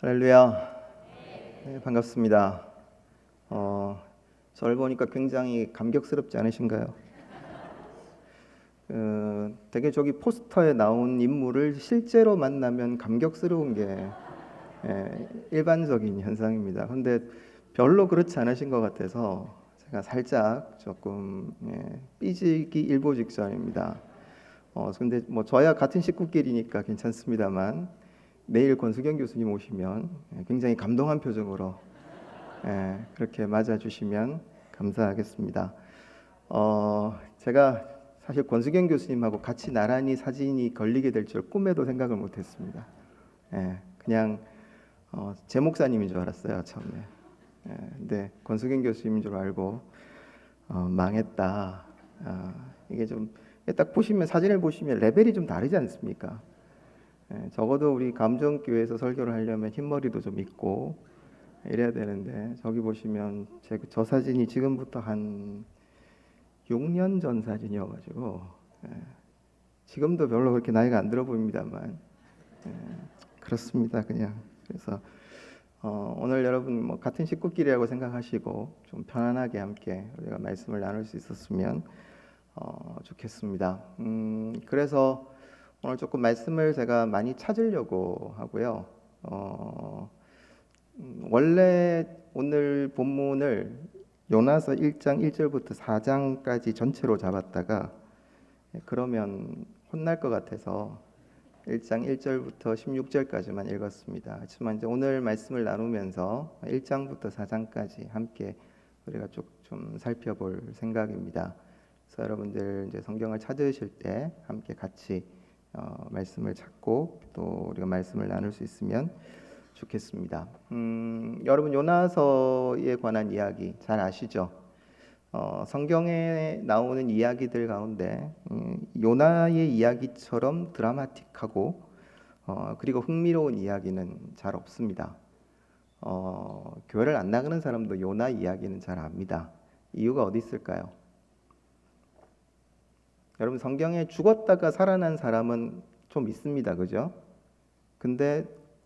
할렐루야. 네, 반갑습니다. 저를 보니까 굉장히 감격스럽지 않으신가요? 되게 저기 포스터에 나온 인물을 실제로 만나면 감격스러운 게 일반적인 현상입니다. 그런데 별로 그렇지 않으신 것 같아서 제가 살짝 조금 삐지기 일보 직전입니다. 근데 뭐 저야 같은 식구끼리니까 괜찮습니다만 내일 권수경 교수님 오시면 굉장히 감동한 표정으로 그렇게 맞아주시면 감사하겠습니다. 제가 사실 권수경 교수님하고 같이 나란히 사진이 걸리게 될 줄 꿈에도 생각을 못했습니다. 그냥 제 목사님인 줄 알았어요 처음에. 근데 권수경 교수님인 줄 알고 망했다. 이게 좀 딱 보시면 사진을 보시면 레벨이 좀 다르지 않습니까? 적어도 우리 감정교회에서 설교를 하려면 흰머리도 좀 있고 이래야 되는데 저기 보시면 저 사진이 지금부터 한 6년 전 사진이어가지고 지금도 별로 그렇게 나이가 안 들어 보입니다만 그렇습니다. 그냥 그래서 오늘 여러분 뭐 같은 식구끼리라고 생각하시고 좀 편안하게 함께 우리가 말씀을 나눌 수 있었으면 좋겠습니다. 그래서 오늘 조금 말씀을 제가 많이 찾으려고 하고요. 원래 오늘 본문을 요나서 1장 1절부터 4장까지 전체로 잡았다가 그러면 혼날 것 같아서 1장 1절부터 16절까지만 읽었습니다. 하지만 이제 오늘 말씀을 나누면서 1장부터 4장까지 함께 우리가 좀 살펴볼 생각입니다. 그래서 여러분들 이제 성경을 찾으실 때 함께 같이 말씀을 찾고 또 우리가 말씀을 나눌 수 있으면 좋겠습니다. 여러분 요나서에 관한 이야기 잘 아시죠? 성경에 나오는 이야기들 가운데 요나의 이야기처럼 드라마틱하고 그리고 흥미로운 이야기는 잘 없습니다. 교회를 안 나가는 사람도 요나 이야기는 잘 압니다. 이유가 어디 있을까요? 여러분 성경에 죽었다가 살아난 사람은 좀 있습니다. 그죠? 근데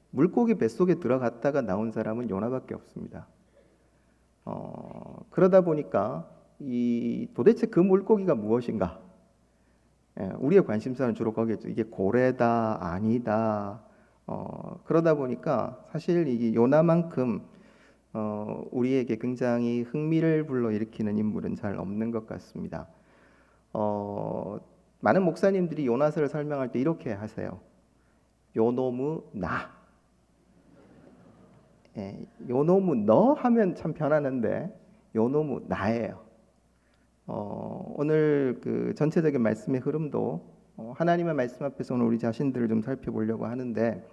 물고기 뱃속에 들어갔다가 나온 사람은 요나밖에 없습니다. 그러다 보니까 도대체 그 물고기가 무엇인가? 우리의 관심사는 주로 거기겠죠. 이게 고래다, 아니다. 그러다 보니까 사실 이 요나만큼 우리에게 굉장히 흥미를 불러일으키는 인물은 잘 없는 것 같습니다. 많은 목사님들이 요나서를 설명할 때 이렇게 하세요. 요놈의 나. 요놈의 너 하면 참 편안한데 요놈의 나예요. 오늘 그 전체적인 말씀의 흐름도 하나님의 말씀 앞에서 오늘 우리 자신들을 좀 살펴보려고 하는데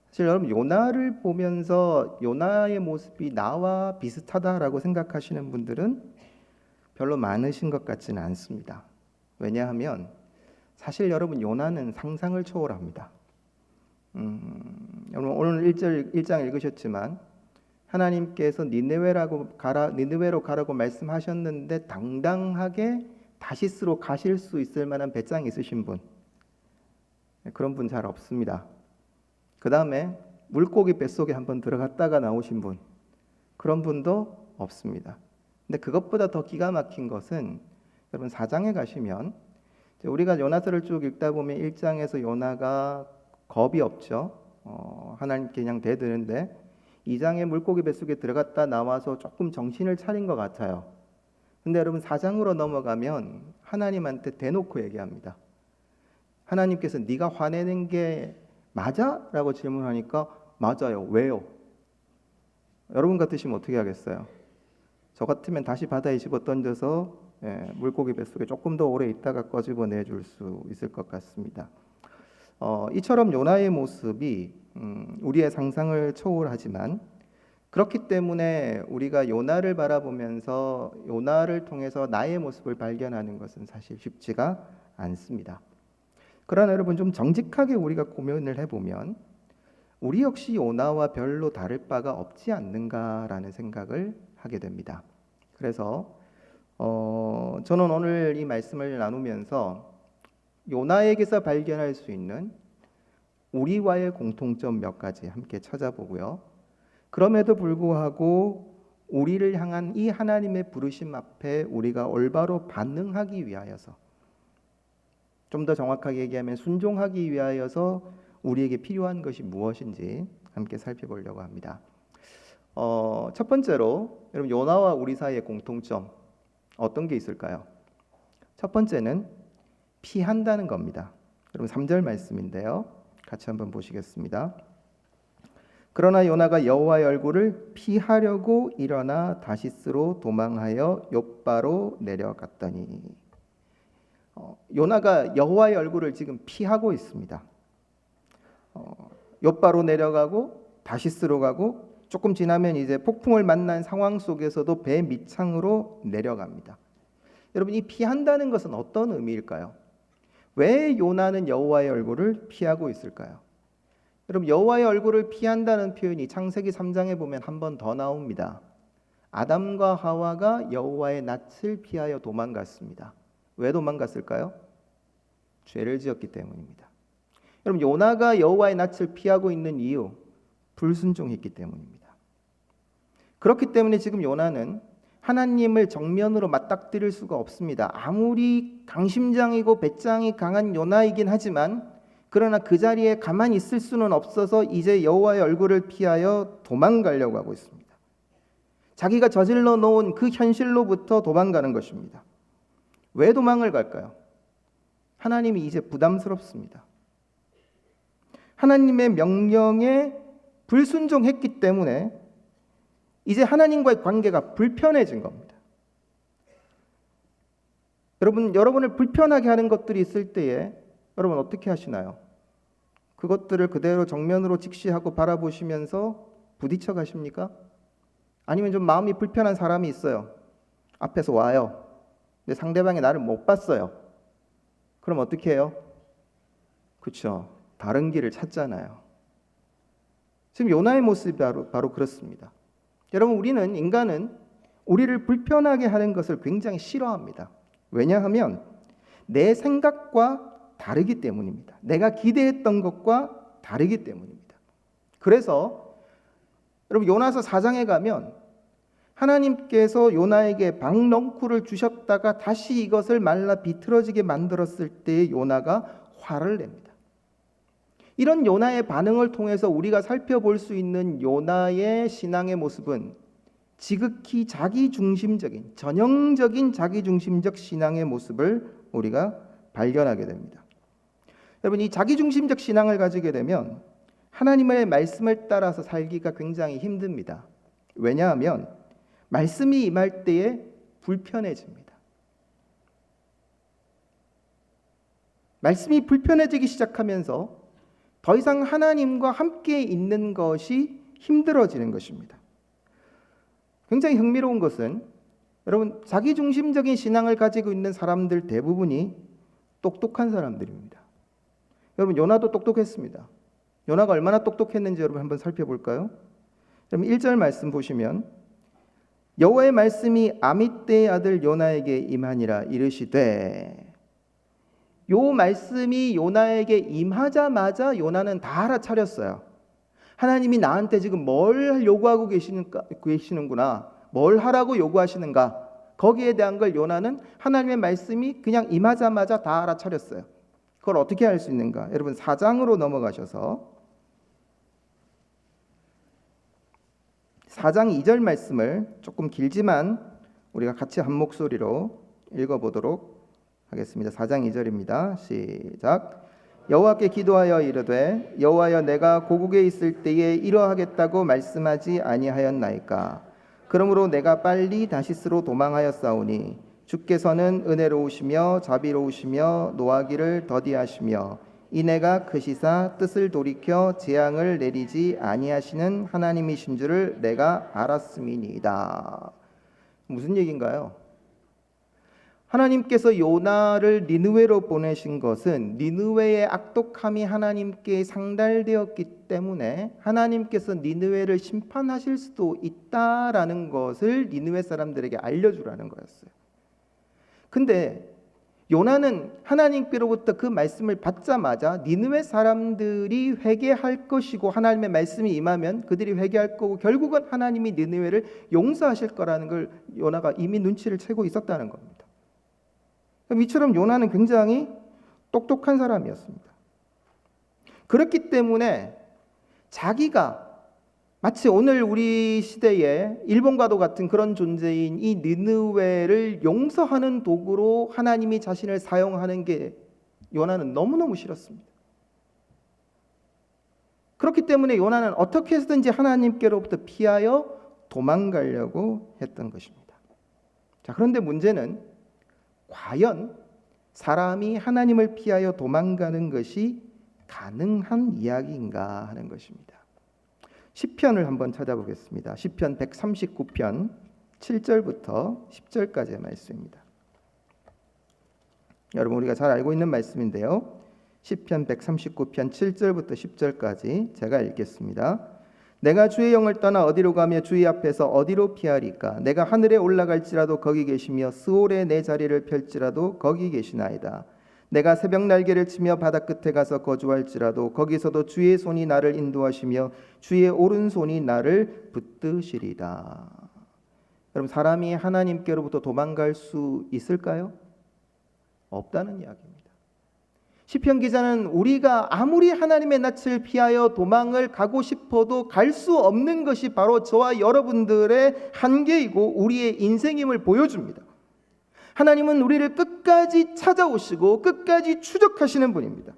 사실 여러분 요나를 보면서 요나의 모습이 나와 비슷하다라고 생각하시는 분들은 별로 많으신 것 같지는 않습니다. 왜냐하면 사실 여러분 요나는 상상을 초월합니다. 여러분 오늘 1장 읽으셨지만 하나님께서 니느웨로 가라고 말씀하셨는데 당당하게 다시스로 가실 수 있을 만한 배짱 있으신 분, 그런 분 잘 없습니다. 그 다음에 물고기 뱃속에 한번 들어갔다가 나오신 분, 그런 분도 없습니다. 근데 그것보다 더 기가 막힌 것은 여러분 4장에 가시면 우리가 요나서를 쭉 읽다 보면 1장에서 요나가 겁이 없죠. 하나님께 그냥 대드는데 2장에 물고기 뱃속에 들어갔다 나와서 조금 정신을 차린 것 같아요. 근데 여러분 4장으로 넘어가면 하나님한테 대놓고 얘기합니다. 하나님께서 네가 화내는 게 맞아? 라고 질문하니까 맞아요. 왜요? 여러분 같으시면 어떻게 하겠어요? 저 같으면 다시 바다에 집어 던져서 물고기 뱃속에 조금 더 오래 있다가 꺼집어내 줄 수 있을 것 같습니다. 이처럼 요나의 모습이 우리의 상상을 초월하지만 그렇기 때문에 우리가 요나를 바라보면서 요나를 통해서 나의 모습을 발견하는 것은 사실 쉽지가 않습니다. 그러나 여러분 좀 정직하게 우리가 고민을 해보면 우리 역시 요나와 별로 다를 바가 없지 않는가라는 생각을 하게 됩니다. 그래서 저는 오늘 이 말씀을 나누면서 요나에게서 발견할 수 있는 우리와의 공통점 몇 가지 함께 찾아보고요. 그럼에도 불구하고 우리를 향한 이 하나님의 부르심 앞에 우리가 올바로 반응하기 위하여서, 좀 더 정확하게 얘기하면 순종하기 위하여서 우리에게 필요한 것이 무엇인지 함께 살펴보려고 합니다. 첫 번째로 여러분, 요나와 우리 사이의 공통점 어떤 게 있을까요? 첫 번째는 피한다는 겁니다. 여러분 3절 말씀인데요. 같이 한번 보시겠습니다. 그러나 요나가 여호와의 얼굴을 피하려고 일어나 다시스로 도망하여 욥바로 내려갔더니, 요나가 여호와의 얼굴을 지금 피하고 있습니다. 욥바로 내려가고 다시스로 가고 조금 지나면 이제 폭풍을 만난 상황 속에서도 배 밑창으로 내려갑니다. 여러분, 이 피한다는 것은 어떤 의미일까요? 왜 요나는 여호와의 얼굴을 피하고 있을까요? 여러분, 여호와의 얼굴을 피한다는 표현이 창세기 3장에 보면 한 번 더 나옵니다. 아담과 하와가 여호와의 낯을 피하여 도망갔습니다. 왜 도망갔을까요? 죄를 지었기 때문입니다. 여러분, 요나가 여호와의 낯을 피하고 있는 이유, 불순종했기 때문입니다. 그렇기 때문에 지금 요나는 하나님을 정면으로 맞닥뜨릴 수가 없습니다. 아무리 강심장이고 배짱이 강한 요나이긴 하지만, 그러나 그 자리에 가만히 있을 수는 없어서 이제 여호와의 얼굴을 피하여 도망가려고 하고 있습니다. 자기가 저질러 놓은 그 현실로부터 도망가는 것입니다. 왜 도망을 갈까요? 하나님이 이제 부담스럽습니다. 하나님의 명령에 불순종했기 때문에 이제 하나님과의 관계가 불편해진 겁니다. 여러분을 불편하게 하는 것들이 있을 때에 여러분 어떻게 하시나요? 그것들을 그대로 정면으로 직시하고 바라보시면서 부딪혀 가십니까? 아니면 좀 마음이 불편한 사람이 있어요. 앞에서 와요. 근데 상대방이 나를 못 봤어요. 그럼 어떻게 해요? 그렇죠. 다른 길을 찾잖아요. 지금 요나의 모습이 바로 그렇습니다. 여러분, 인간은 우리를 불편하게 하는 것을 굉장히 싫어합니다. 왜냐하면 내 생각과 다르기 때문입니다. 내가 기대했던 것과 다르기 때문입니다. 그래서 여러분, 요나서 4장에 가면 하나님께서 요나에게 박넝쿨을 주셨다가 다시 이것을 말라 비틀어지게 만들었을 때 요나가 화를 냅니다. 이런 요나의 반응을 통해서 우리가 살펴볼 수 있는 요나의 신앙의 모습은 지극히 자기중심적인, 전형적인 자기중심적 신앙의 모습을 우리가 발견하게 됩니다. 여러분, 이 자기중심적 신앙을 가지게 되면 하나님의 말씀을 따라서 살기가 굉장히 힘듭니다. 왜냐하면 말씀이 임할 때에 불편해집니다. 말씀이 불편해지기 시작하면서 더 이상 하나님과 함께 있는 것이 힘들어지는 것입니다. 굉장히 흥미로운 것은 여러분, 자기중심적인 신앙을 가지고 있는 사람들 대부분이 똑똑한 사람들입니다. 여러분, 요나도 똑똑했습니다. 요나가 얼마나 똑똑했는지 여러분 한번 살펴볼까요? 여러분 1절 말씀 보시면, 여호와의 말씀이 아미떼의 아들 요나에게 임하니라 이르시되, 요 말씀이 요나에게 임하자마자 요나는 다 알아차렸어요. 하나님이 나한테 지금 뭘 요구하고 계시는구나, 뭘 하라고 요구하시는가, 거기에 대한 걸 요나는 하나님의 말씀이 그냥 임하자마자 다 알아차렸어요. 그걸 어떻게 할 수 있는가? 여러분 4장으로 넘어가셔서 4장 2절 말씀을 조금 길지만 우리가 같이 한 목소리로 읽어보도록 하겠습니다. 4장 2절입니다. 시작. 여호와께 기도하여 이르되, 여호와여, 내가 고국에 있을 때에 이러하겠다고 말씀하지 아니하였나이까? 그러므로 내가 빨리 다시스로 도망하였사오니 주께서는 은혜로우시며 자비로우시며 노하기를 더디하시며 이내가 크시사 뜻을 돌이켜 재앙을 내리지 아니하시는 하나님이신 줄을 내가 알았음이니이다. 무슨 얘기인가요? 하나님께서 요나를 니느웨로 보내신 것은 니느웨의 악독함이 하나님께 상달되었기 때문에 하나님께서 니느웨를 심판하실 수도 있다라는 것을 니느웨 사람들에게 알려주라는 거였어요. 근데 요나는 하나님께로부터 그 말씀을 받자마자 니느웨 사람들이 회개할 것이고 하나님의 말씀이 임하면 그들이 회개할 거고 결국은 하나님이 니느웨를 용서하실 거라는 걸 요나가 이미 눈치를 채고 있었다는 겁니다. 이처럼 요나는 굉장히 똑똑한 사람이었습니다. 그렇기 때문에 자기가 마치 오늘 우리 시대에 일본과도 같은 그런 존재인 이 니느웨를 용서하는 도구로 하나님이 자신을 사용하는 게 요나는 너무너무 싫었습니다. 그렇기 때문에 요나는 어떻게 해서든지 하나님께로부터 피하여 도망가려고 했던 것입니다. 자, 그런데 문제는 과연 사람이 하나님을 피하여 도망가는 것이 가능한 이야기인가 하는 것입니다. 시편을 한번 찾아보겠습니다. 시편 139편 7절부터 10절까지의 말씀입니다. 여러분 우리가 잘 알고 있는 말씀인데요. 시편 139편 7절부터 10절까지 제가 읽겠습니다. 내가 주의 영을 떠나 어디로 가며 주의 앞에서 어디로 피하리까? 내가 하늘에 올라갈지라도 거기 계시며 스올에 내 자리를 펼지라도 거기 계시나이다. 내가 새벽 날개를 치며 바다 끝에 가서 거주할지라도 거기서도 주의 손이 나를 인도하시며 주의 오른손이 나를 붙드시리다. 여러분 사람이 하나님께로부터 도망갈 수 있을까요? 없다는 이야기입니다. 시편 기자는 우리가 아무리 하나님의 낯을 피하여 도망을 가고 싶어도 갈 수 없는 것이 바로 저와 여러분들의 한계이고 우리의 인생임을 보여줍니다. 하나님은 우리를 끝까지 찾아오시고 끝까지 추적하시는 분입니다.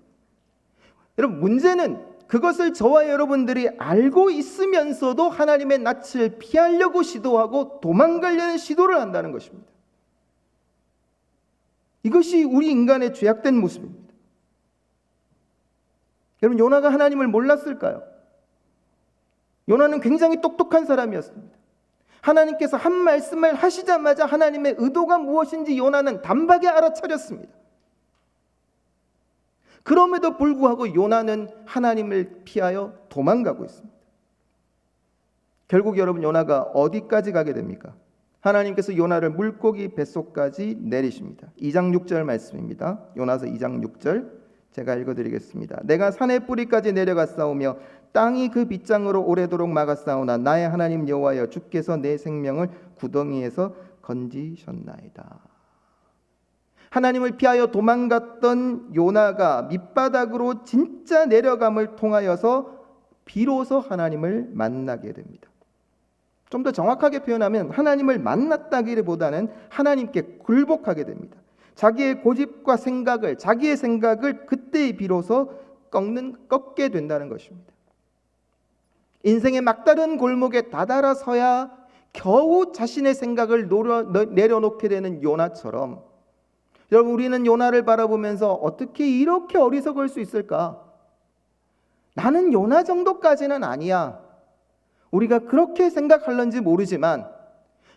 여러분 문제는 그것을 저와 여러분들이 알고 있으면서도 하나님의 낯을 피하려고 시도하고 도망가려는 시도를 한다는 것입니다. 이것이 우리 인간의 죄악된 모습입니다. 여러분 요나가 하나님을 몰랐을까요? 요나는 굉장히 똑똑한 사람이었습니다. 하나님께서 한 말씀을 하시자마자 하나님의 의도가 무엇인지 요나는 단박에 알아차렸습니다. 그럼에도 불구하고 요나는 하나님을 피하여 도망가고 있습니다. 결국 여러분 요나가 어디까지 가게 됩니까? 하나님께서 요나를 물고기 뱃속까지 내리십니다. 2장 6절 말씀입니다. 요나서 2장 6절 제가 읽어드리겠습니다. 내가 산의 뿌리까지 내려갔사오며 땅이 그 빗장으로 오래도록 막았사오나 나의 하나님 여호와여 주께서 내 생명을 구덩이에서 건지셨나이다. 하나님을 피하여 도망갔던 요나가 밑바닥으로 진짜 내려감을 통하여서 비로소 하나님을 만나게 됩니다. 좀 더 정확하게 표현하면 하나님을 만났다기보다는 하나님께 굴복하게 됩니다. 자기의 고집과 생각을 자기의 생각을 그때 비로소 꺾게 된다는 것입니다. 인생의 막다른 골목에 다다라서야 겨우 자신의 생각을 내려놓게 되는 요나처럼 여러분 우리는 요나를 바라보면서 어떻게 이렇게 어리석을 수 있을까? 나는 요나 정도까지는 아니야. 우리가 그렇게 생각할런지 모르지만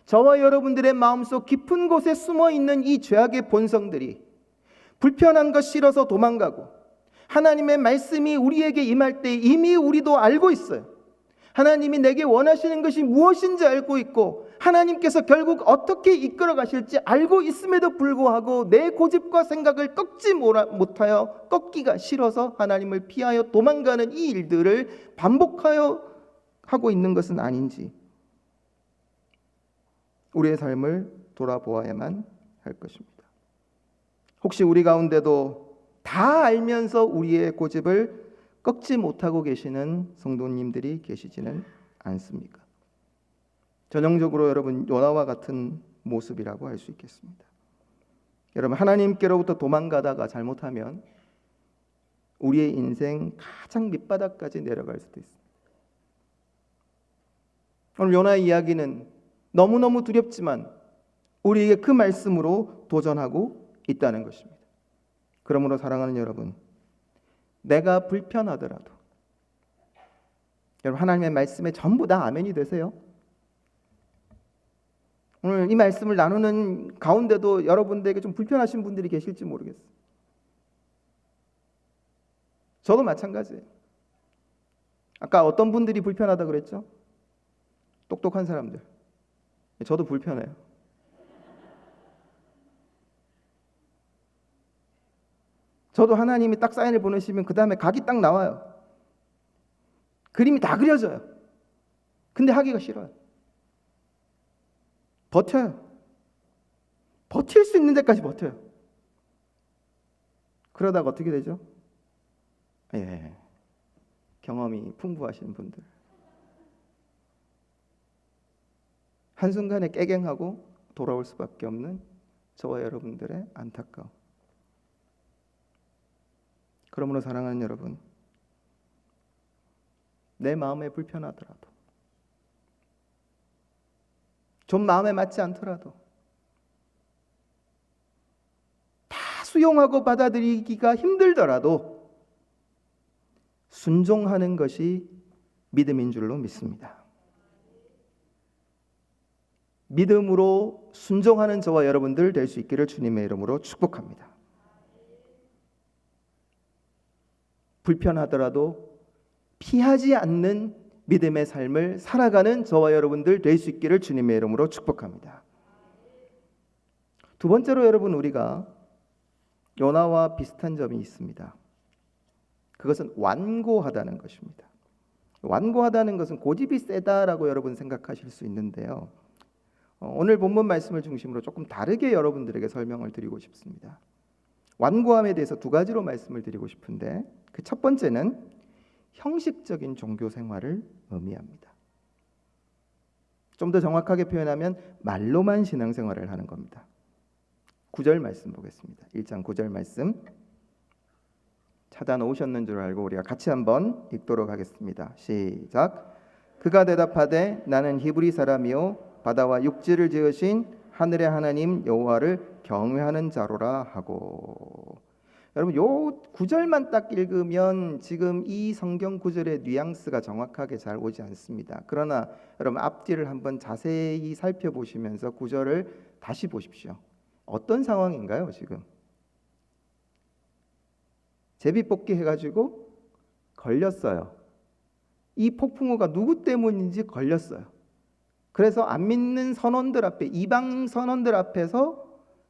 저와 여러분들의 마음속 깊은 곳에 숨어있는 이 죄악의 본성들이 불편한 것 싫어서 도망가고 하나님의 말씀이 우리에게 임할 때 이미 우리도 알고 있어요. 하나님이 내게 원하시는 것이 무엇인지 알고 있고 하나님께서 결국 어떻게 이끌어 가실지 알고 있음에도 불구하고 내 고집과 생각을 꺾지 못하여 꺾기가 싫어서 하나님을 피하여 도망가는 이 일들을 반복하여 하고 있는 것은 아닌지 우리의 삶을 돌아보아야만 할 것입니다. 혹시 우리 가운데도 다 알면서 우리의 고집을 꺾지 못하고 계시는 성도님들이 계시지는 않습니까? 전형적으로 여러분 요나와 같은 모습이라고 할 수 있겠습니다. 여러분 하나님께로부터 도망가다가 잘못하면 우리의 인생 가장 밑바닥까지 내려갈 수도 있습니다. 오늘 요나의 이야기는 너무너무 두렵지만 우리에게 그 말씀으로 도전하고 있다는 것입니다. 그러므로 사랑하는 여러분, 내가 불편하더라도 여러분 하나님의 말씀에 전부 다 아멘이 되세요. 오늘 이 말씀을 나누는 가운데도 여러분들에게 좀 불편하신 분들이 계실지 모르겠어요. 저도 마찬가지예요. 아까 어떤 분들이 불편하다고 그랬죠? 똑똑한 사람들. 저도 불편해요. 저도 하나님이 딱 사인을 보내시면 그 다음에 각이 딱 나와요. 그림이 다 그려져요. 근데 하기가 싫어요. 버텨요. 버틸 수 있는 데까지 버텨요. 그러다가 어떻게 되죠? 경험이 풍부하신 분들. 한순간에 깨갱하고 돌아올 수밖에 없는 저와 여러분들의 안타까움. 그러므로 사랑하는 여러분, 내 마음에 불편하더라도, 좀 마음에 맞지 않더라도 다 수용하고 받아들이기가 힘들더라도 순종하는 것이 믿음인 줄로 믿습니다. 믿음으로 순종하는 저와 여러분들 될 수 있기를 주님의 이름으로 축복합니다. 불편하더라도 피하지 않는 믿음의 삶을 살아가는 저와 여러분들 될 수 있기를 주님의 이름으로 축복합니다. 두 번째로 여러분, 우리가 요나와 비슷한 점이 있습니다. 그것은 완고하다는 것입니다. 완고하다는 것은 고집이 세다라고 여러분 생각하실 수 있는데요. 오늘 본문 말씀을 중심으로 조금 다르게 여러분들에게 설명을 드리고 싶습니다. 완고함에 대해서 두 가지로 말씀을 드리고 싶은데, 그 첫 번째는 형식적인 종교 생활을 의미합니다. 좀 더 정확하게 표현하면 말로만 신앙생활을 하는 겁니다. 9절 말씀 보겠습니다. 1장 9절 말씀 찾아놓으셨는 줄 알고 우리가 같이 한번 읽도록 하겠습니다. 시작. 그가 대답하되 나는 히브리 사람이요 바다와 육지를 지으신 하늘의 하나님 여호와를 경외하는 자로라 하고. 여러분, 요 구절만 딱 읽으면 지금 이 성경 구절의 뉘앙스가 정확하게 잘 오지 않습니다. 그러나 여러분, 앞뒤를 한번 자세히 살펴보시면서 구절을 다시 보십시오. 어떤 상황인가요? 지금 제비뽑기 해가지고 걸렸어요. 이 폭풍우가 누구 때문인지 걸렸어요. 그래서 안 믿는 선원들 앞에, 이방 선원들 앞에서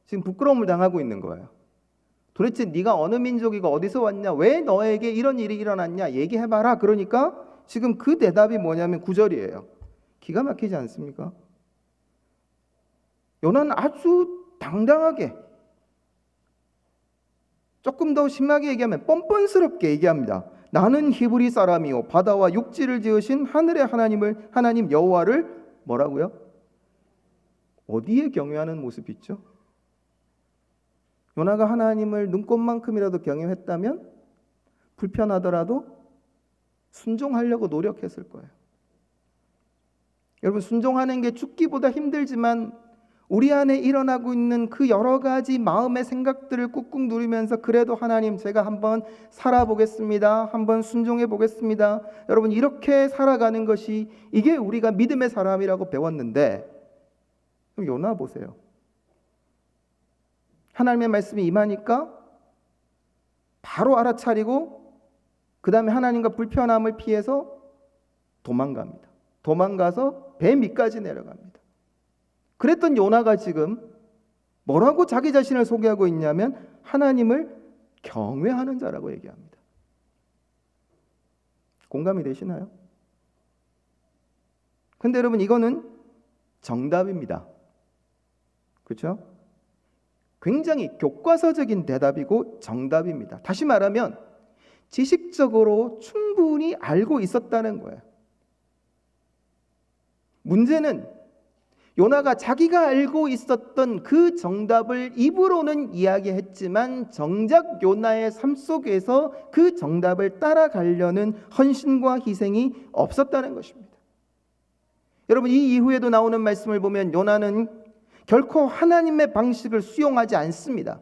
지금 부끄러움을 당하고 있는 거예요. 도대체 네가 어느 민족이고 어디서 왔냐? 왜 너에게 이런 일이 일어났냐? 얘기해봐라. 그러니까 지금 그 대답이 뭐냐면 9절이에요. 기가 막히지 않습니까? 요나는 아주 당당하게, 조금 더 심하게 얘기하면 뻔뻔스럽게 얘기합니다. 나는 히브리 사람이요 바다와 육지를 지으신 하늘의 하나님 여호와를 뭐라고요? 어디에 경외하는 모습이 있죠? 요나가 하나님을 눈꼽만큼이라도 경외했다면 불편하더라도 순종하려고 노력했을 거예요. 여러분, 순종하는 게 죽기보다 힘들지만 우리 안에 일어나고 있는 그 여러 가지 마음의 생각들을 꾹꾹 누리면서 그래도 하나님, 제가 한번 살아보겠습니다. 한번 순종해 보겠습니다. 여러분, 이렇게 살아가는 것이, 이게 우리가 믿음의 사람이라고 배웠는데, 요나 보세요. 하나님의 말씀이 임하니까 바로 알아차리고 그 다음에 하나님과 불편함을 피해서 도망갑니다. 도망가서 배 밑까지 내려갑니다. 그랬던 요나가 지금 뭐라고 자기 자신을 소개하고 있냐면 하나님을 경외하는 자라고 얘기합니다. 공감이 되시나요? 근데 여러분, 이거는 정답입니다. 그렇죠? 굉장히 교과서적인 대답이고 정답입니다. 다시 말하면 지식적으로 충분히 알고 있었다는 거예요. 문제는 요나가 자기가 알고 있었던 그 정답을 입으로는 이야기했지만 정작 요나의 삶 속에서 그 정답을 따라가려는 헌신과 희생이 없었다는 것입니다. 여러분, 이 이후에도 나오는 말씀을 보면 요나는 결코 하나님의 방식을 수용하지 않습니다.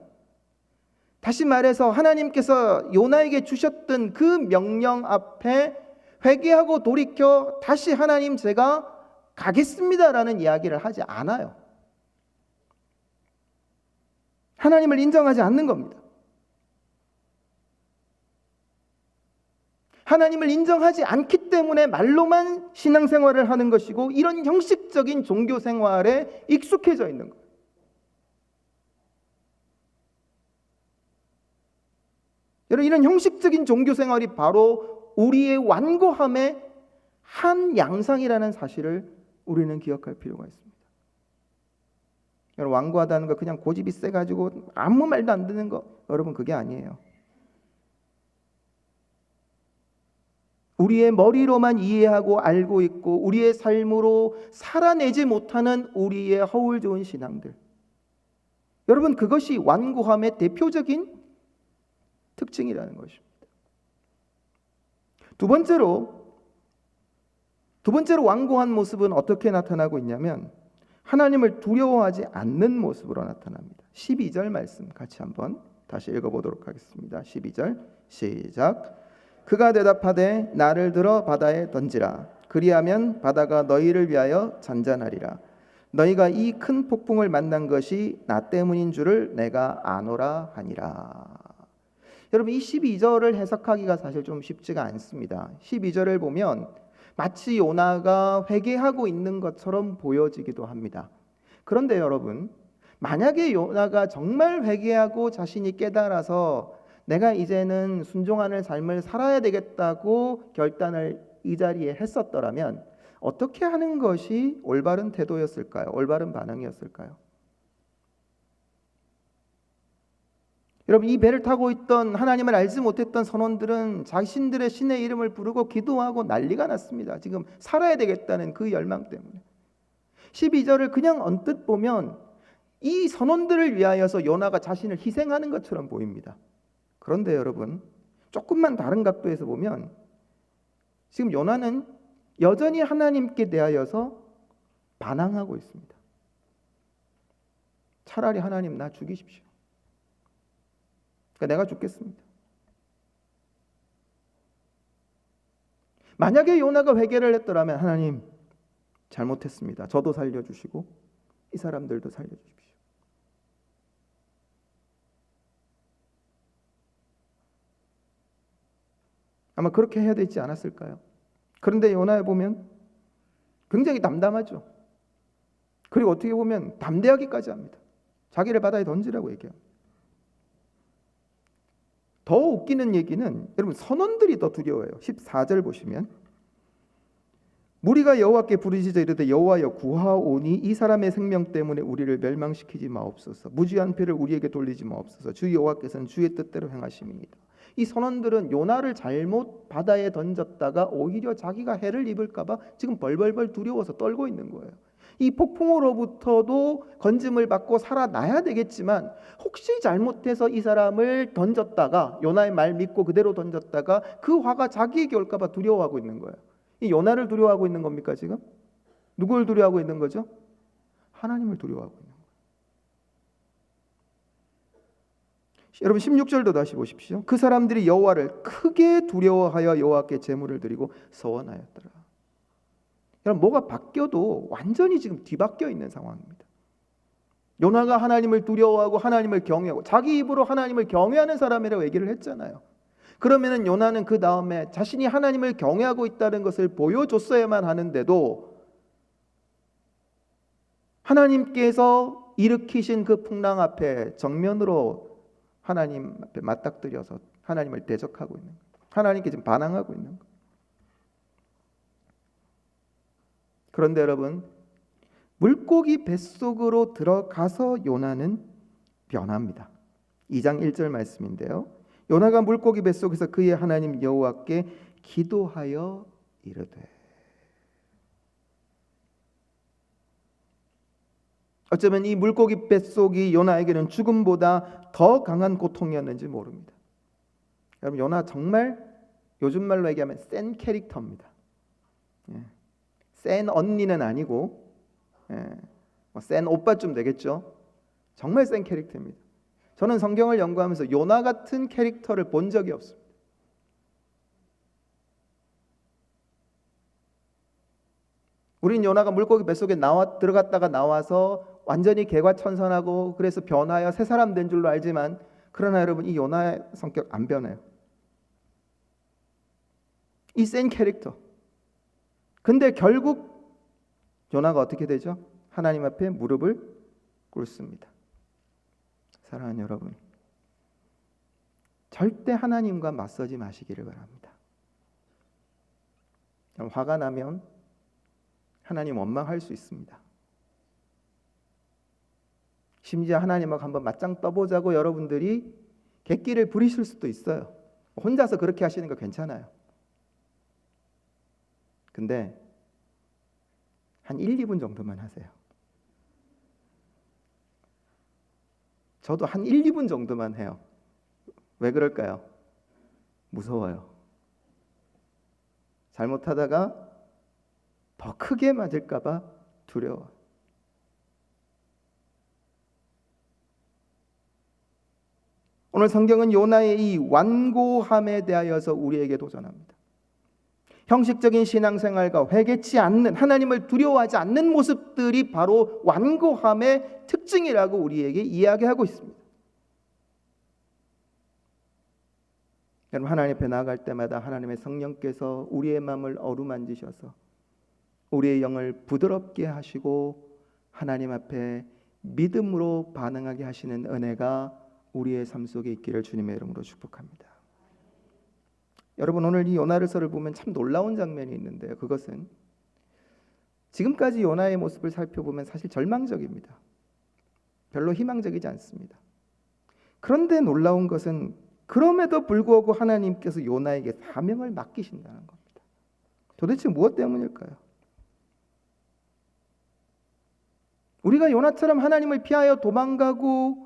다시 말해서 하나님께서 요나에게 주셨던 그 명령 앞에 회개하고 돌이켜 다시 하나님, 제가 가겠습니다라는 이야기를 하지 않아요. 하나님을 인정하지 않는 겁니다. 하나님을 인정하지 않기 때문에 말로만 신앙생활을 하는 것이고 이런 형식적인 종교생활에 익숙해져 있는 거예요. 여러분, 이런 형식적인 종교 생활이 바로 우리의 완고함의 한 양상이라는 사실을 우리는 기억할 필요가 있습니다. 여러분, 완고하다는 거 그냥 고집이 세가지고 아무 말도 안 듣는 거, 여러분, 그게 아니에요. 우리의 머리로만 이해하고 알고 있고 우리의 삶으로 살아내지 못하는 우리의 허울 좋은 신앙들, 여러분, 그것이 완고함의 대표적인 특징이라는 것입니다. 두 번째로 완고한 모습은 어떻게 나타나고 있냐면 하나님을 두려워하지 않는 모습으로 나타납니다. 12절 말씀 같이 한번 다시 읽어보도록 하겠습니다. 12절 시작. 그가 대답하되 나를 들어 바다에 던지라. 그리하면 바다가 너희를 위하여 잔잔하리라. 너희가 이 큰 폭풍을 만난 것이 나 때문인 줄을 내가 아노라 하니라. 여러분, 이 12절을 해석하기가 사실 좀 쉽지가 않습니다. 12절을 보면 마치 요나가 회개하고 있는 것처럼 보여지기도 합니다. 그런데 여러분, 만약에 요나가 정말 회개하고 자신이 깨달아서 내가 이제는 순종하는 삶을 살아야 되겠다고 결단을 이 자리에 했었더라면 어떻게 하는 것이 올바른 태도였을까요? 올바른 반응이었을까요? 여러분, 이 배를 타고 있던 하나님을 알지 못했던 선원들은 자신들의 신의 이름을 부르고 기도하고 난리가 났습니다. 지금 살아야 되겠다는 그 열망 때문에. 12절을 그냥 언뜻 보면 이 선원들을 위하여서 요나가 자신을 희생하는 것처럼 보입니다. 그런데 여러분, 조금만 다른 각도에서 보면 지금 요나는 여전히 하나님께 대하여서 반항하고 있습니다. 차라리 하나님 나 죽이십시오. 그러니까 내가 죽겠습니다. 만약에 요나가 회개를 했더라면 하나님 잘못했습니다. 저도 살려주시고 이 사람들도 살려주십시오. 아마 그렇게 해야 되지 않았을까요? 그런데 요나에 보면 굉장히 담담하죠. 그리고 어떻게 보면 담대하기까지 합니다. 자기를 바다에 던지라고 얘기합니다. 더 웃기는 얘기는 여러분, 선원들이 더 두려워요. 14절 보시면 무리가 여호와께 부르짖어 이르되 여호와여 구하오니 이 사람의 생명 때문에 우리를 멸망시키지 마옵소서. 무지한 패를 우리에게 돌리지 마옵소서. 주 여호와께서는 주의 뜻대로 행하심이니이다. 이 선원들은 요나를 잘못 바다에 던졌다가 오히려 자기가 해를 입을까 봐 지금 벌벌벌 두려워서 떨고 있는 거예요. 이 폭풍으로부터도 건짐을 받고 살아나야 되겠지만 혹시 잘못해서 이 사람을 던졌다가 요나의 말 믿고 그대로 던졌다가 그 화가 자기에게 올까 봐 두려워하고 있는 거예요. 이 요나를 두려워하고 있는 겁니까 지금? 누구를 두려워하고 있는 거죠? 하나님을 두려워하고 있는 거예요. 여러분 16절도 다시 보십시오. 그 사람들이 여호와를 크게 두려워하여 여호와께 제물을 드리고 서원하였더라. 여러분, 뭐가 바뀌어도 완전히 지금 뒤바뀌어 있는 상황입니다. 요나가 하나님을 두려워하고 하나님을 경외하고 자기 입으로 하나님을 경외하는 사람이라고 얘기를 했잖아요. 그러면은 요나는 그 다음에 자신이 하나님을 경외하고 있다는 것을 보여줬어야만 하는데도 하나님께서 일으키신 그 풍랑 앞에 정면으로 하나님 앞에 맞닥뜨려서 하나님을 대적하고 있는 거예요. 하나님께 지금 반항하고 있는 거예요. 그런데 여러분, 물고기 뱃속으로 들어가서 요나는 변합니다. 2장 1절 말씀인데요. 요나가 물고기 뱃속에서 그의 하나님 여호와께 기도하여 이르되. 어쩌면 이 물고기 뱃속이 요나에게는 죽음보다 더 강한 고통이었는지 모릅니다. 여러분, 요나 정말 요즘 말로 얘기하면 센 캐릭터입니다. 센 언니는 아니고 센 오빠쯤 되겠죠. 정말 센 캐릭터입니다. 저는 성경을 연구하면서 요나 같은 캐릭터를 본 적이 없습니다. 우린 요나가 물고기 뱃속에 들어갔다가 나와서 완전히 개과천선하고 그래서 변하여 새 사람 된 줄로 알지만, 그러나 여러분, 이 요나의 성격 안 변해요. 이 센 캐릭터. 근데 결국 요나가 어떻게 되죠? 하나님 앞에 무릎을 꿇습니다. 사랑하는 여러분, 절대 하나님과 맞서지 마시기를 바랍니다. 화가 나면 하나님 원망할 수 있습니다. 심지어 하나님하고 한번 맞짱 떠보자고 여러분들이 객기를 부리실 수도 있어요. 혼자서 그렇게 하시는 거 괜찮아요. 근데 한 1, 2분 정도만 하세요. 저도 한 1, 2분 정도만 해요. 왜 그럴까요? 무서워요. 잘못하다가 더 크게 맞을까 봐 두려워. 오늘 성경은 요나의 이 완고함에 대하여서 우리에게 도전합니다. 형식적인 신앙생활과 회개치 않는, 하나님을 두려워하지 않는 모습들이 바로 완고함의 특징이라고 우리에게 이야기하고 있습니다. 여러분, 하나님 앞에 나아갈 때마다 하나님의 성령께서 우리의 마음을 어루만지셔서 우리의 영을 부드럽게 하시고 하나님 앞에 믿음으로 반응하게 하시는 은혜가 우리의 삶 속에 있기를 주님의 이름으로 축복합니다. 여러분, 오늘 이 요나서를 보면 참 놀라운 장면이 있는데요. 그것은 지금까지 요나의 모습을 살펴보면 사실 절망적입니다. 별로 희망적이지 않습니다. 그런데 놀라운 것은 그럼에도 불구하고 하나님께서 요나에게 사명을 맡기신다는 겁니다. 도대체 무엇 때문일까요? 우리가 요나처럼 하나님을 피하여 도망가고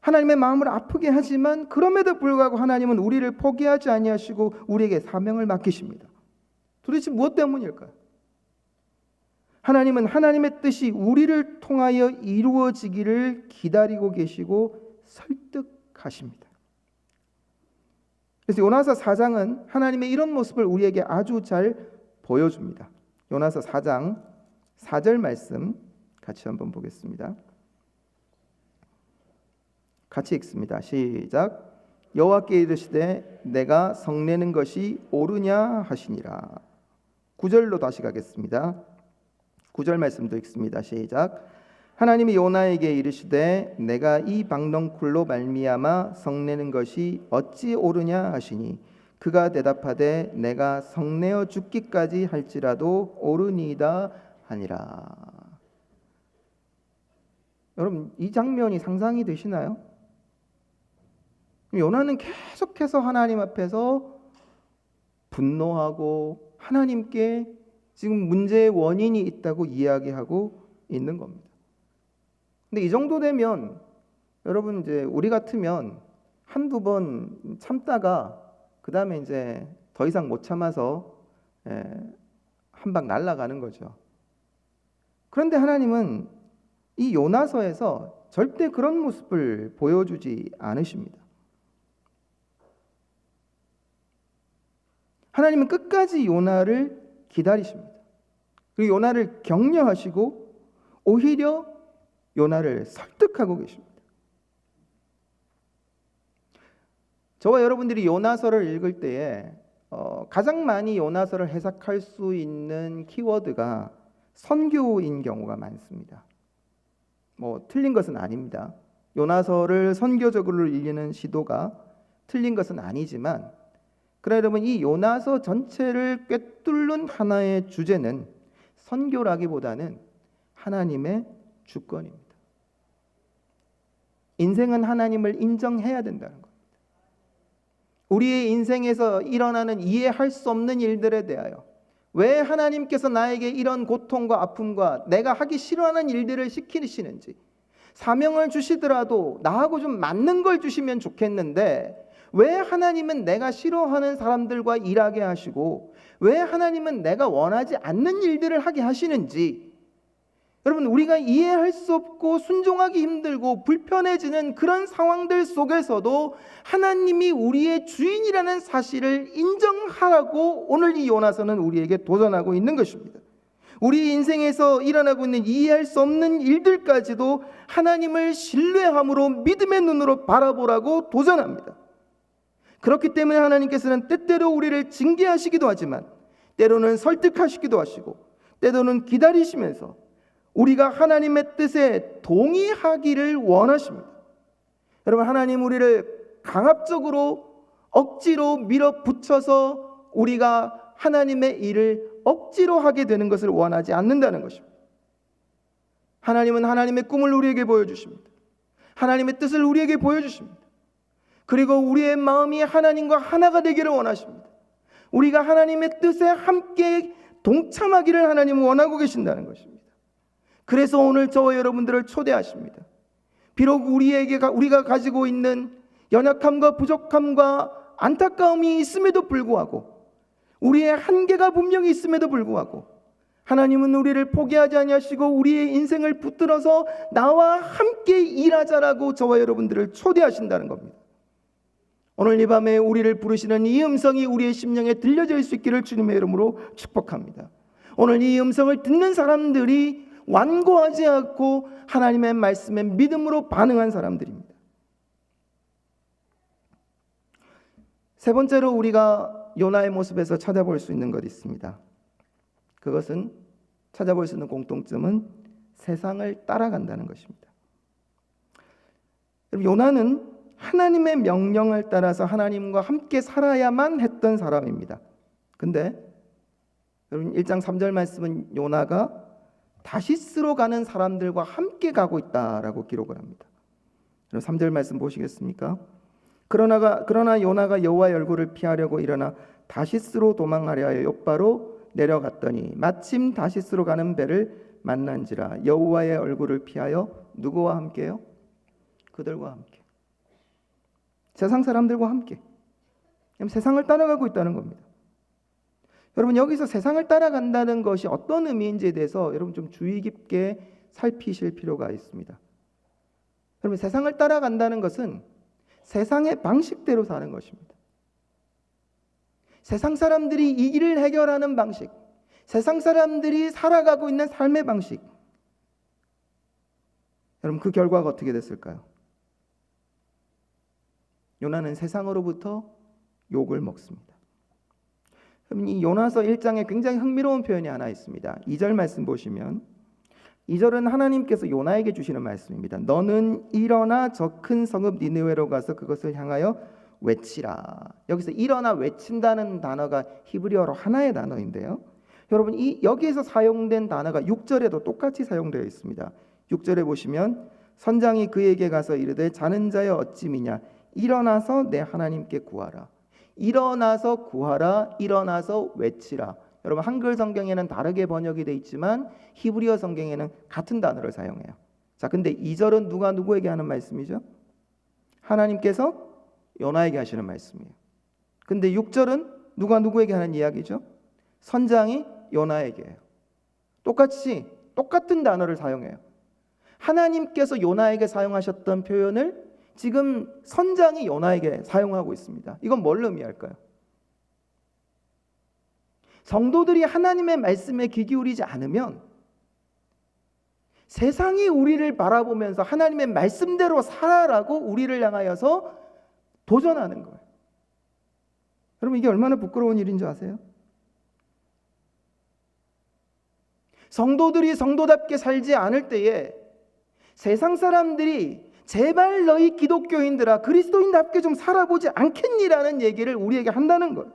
하나님의 마음을 아프게 하지만 그럼에도 불구하고 하나님은 우리를 포기하지 아니하시고 우리에게 사명을 맡기십니다. 도대체 무엇 때문일까요? 하나님은 하나님의 뜻이 우리를 통하여 이루어지기를 기다리고 계시고 설득하십니다. 그래서 요나서 4장은 하나님의 이런 모습을 우리에게 아주 잘 보여줍니다. 요나서 4장 4절 말씀 같이 한번 보겠습니다. 같이 읽습니다. 시작. 여호와께 이르시되 내가 성내는 것이 옳으냐 하시니라. 9절로 다시 가겠습니다. 9절 말씀도 읽습니다. 시작. 하나님이 요나에게 이르시되 내가 이 박넝쿨로 말미암아 성내는 것이 어찌 옳으냐 하시니 그가 대답하되 내가 성내어 죽기까지 할지라도 옳으니이다 하니라. 여러분, 이 장면이 상상이 되시나요? 요나는 계속해서 하나님 앞에서 분노하고 하나님께 지금 문제의 원인이 있다고 이야기하고 있는 겁니다. 근데 이 정도 되면 여러분, 이제 우리 같으면 한두 번 참다가 그 다음에 이제 더 이상 못 참아서 한 방 날아가는 거죠. 그런데 하나님은 이 요나서에서 절대 그런 모습을 보여주지 않으십니다. 하나님은 끝까지 요나를 기다리십니다. 그리고 요나를 격려하시고 오히려 요나를 설득하고 계십니다. 저와 여러분들이 요나서를 읽을 때에 가장 많이 요나서를 해석할 수 있는 키워드가 선교인 경우가 많습니다. 뭐 틀린 것은 아닙니다. 요나서를 선교적으로 읽는 시도가 틀린 것은 아니지만, 그러나 여러분, 이 요나서 전체를 꿰뚫는 하나의 주제는 선교라기보다는 하나님의 주권입니다. 인생은 하나님을 인정해야 된다는 겁니다. 우리의 인생에서 일어나는 이해할 수 없는 일들에 대하여 왜 하나님께서 나에게 이런 고통과 아픔과 내가 하기 싫어하는 일들을 시키시는지, 사명을 주시더라도 나하고 좀 맞는 걸 주시면 좋겠는데 왜 하나님은 내가 싫어하는 사람들과 일하게 하시고 왜 하나님은 내가 원하지 않는 일들을 하게 하시는지, 여러분, 우리가 이해할 수 없고 순종하기 힘들고 불편해지는 그런 상황들 속에서도 하나님이 우리의 주인이라는 사실을 인정하라고 오늘 이 요나서는 우리에게 도전하고 있는 것입니다. 우리 인생에서 일어나고 있는 이해할 수 없는 일들까지도 하나님을 신뢰함으로 믿음의 눈으로 바라보라고 도전합니다. 그렇기 때문에 하나님께서는 때때로 우리를 징계하시기도 하지만 때로는 설득하시기도 하시고 때로는 기다리시면서 우리가 하나님의 뜻에 동의하기를 원하십니다. 여러분, 하나님 우리를 강압적으로 억지로 밀어붙여서 우리가 하나님의 일을 억지로 하게 되는 것을 원하지 않는다는 것입니다. 하나님은 하나님의 꿈을 우리에게 보여주십니다. 하나님의 뜻을 우리에게 보여주십니다. 그리고 우리의 마음이 하나님과 하나가 되기를 원하십니다. 우리가 하나님의 뜻에 함께 동참하기를 하나님은 원하고 계신다는 것입니다. 그래서 오늘 저와 여러분들을 초대하십니다. 비록 우리가 가지고 있는 연약함과 부족함과 안타까움이 있음에도 불구하고, 우리의 한계가 분명히 있음에도 불구하고, 하나님은 우리를 포기하지 아니하시고 우리의 인생을 붙들어서 나와 함께 일하자라고 저와 여러분들을 초대하신다는 겁니다. 오늘 이 밤에 우리를 부르시는 이 음성이 우리의 심령에 들려질 수 있기를 주님의 이름으로 축복합니다. 오늘 이 음성을 듣는 사람들이 완고하지 않고 하나님의 말씀에 믿음으로 반응한 사람들입니다. 세 번째로 우리가 요나의 모습에서 찾아볼 수 있는 것이 있습니다. 그것은, 찾아볼 수 있는 공통점은 세상을 따라간다는 것입니다. 요나는 하나님의 명령을 따라서 하나님과 함께 살아야만 했던 사람입니다. 근데 여러분 1장 3절 말씀은 요나가 다시스로 가는 사람들과 함께 가고 있다라고 기록을 합니다. 3절 말씀 보시겠습니까? 그러나 요나가 여호와의 얼굴을 피하려고 일어나 다시스로 도망하려 하여 욥바로 내려갔더니 마침 다시스로 가는 배를 만난지라. 여호와의 얼굴을 피하여 누구와 함께요? 그들과 함께, 세상 사람들과 함께. 세상을 따라가고 있다는 겁니다. 여러분, 여기서 세상을 따라간다는 것이 어떤 의미인지에 대해서 여러분 좀 주의 깊게 살피실 필요가 있습니다. 여러분, 세상을 따라간다는 것은 세상의 방식대로 사는 것입니다. 세상 사람들이 이 일을 해결하는 방식, 세상 사람들이 살아가고 있는 삶의 방식, 여러분 그 결과가 어떻게 됐을까요? 요나는 세상으로부터 욕을 먹습니다. 여러분, 이 요나서 1장에 굉장히 흥미로운 표현이 하나 있습니다. 2절 말씀 보시면, 2절은 하나님께서 요나에게 주시는 말씀입니다. 너는 일어나 저 큰 성읍 니느웨로 가서 그것을 향하여 외치라. 여기서 일어나 외친다는 단어가 히브리어로 하나의 단어인데요, 여러분 여기에서 사용된 단어가 6절에도 똑같이 사용되어 있습니다. 6절에 보시면 선장이 그에게 가서 이르되 자는 자여 어찌 미냐, 일어나서 내 하나님께 구하라. 일어나서 구하라, 일어나서 외치라. 여러분 한글 성경에는 다르게 번역이 되어 있지만 히브리어 성경에는 같은 단어를 사용해요. 자, 근데 2절은 누가 누구에게 하는 말씀이죠? 하나님께서 요나에게 하시는 말씀이에요. 근데 6절은 누가 누구에게 하는 이야기죠? 선장이 요나에게 해요. 똑같은 단어를 사용해요. 하나님께서 요나에게 사용하셨던 표현을 지금 선장이 요나에게 사용하고 있습니다. 이건 뭘 의미할까요? 성도들이 하나님의 말씀에 귀 기울이지 않으면 세상이 우리를 바라보면서 하나님의 말씀대로 살아라고 우리를 향하여서 도전하는 거예요. 여러분, 이게 얼마나 부끄러운 일인 줄 아세요? 성도들이 성도답게 살지 않을 때에 세상 사람들이 제발 너희 기독교인들아 그리스도인답게 좀 살아보지 않겠니라는 얘기를 우리에게 한다는 거예요.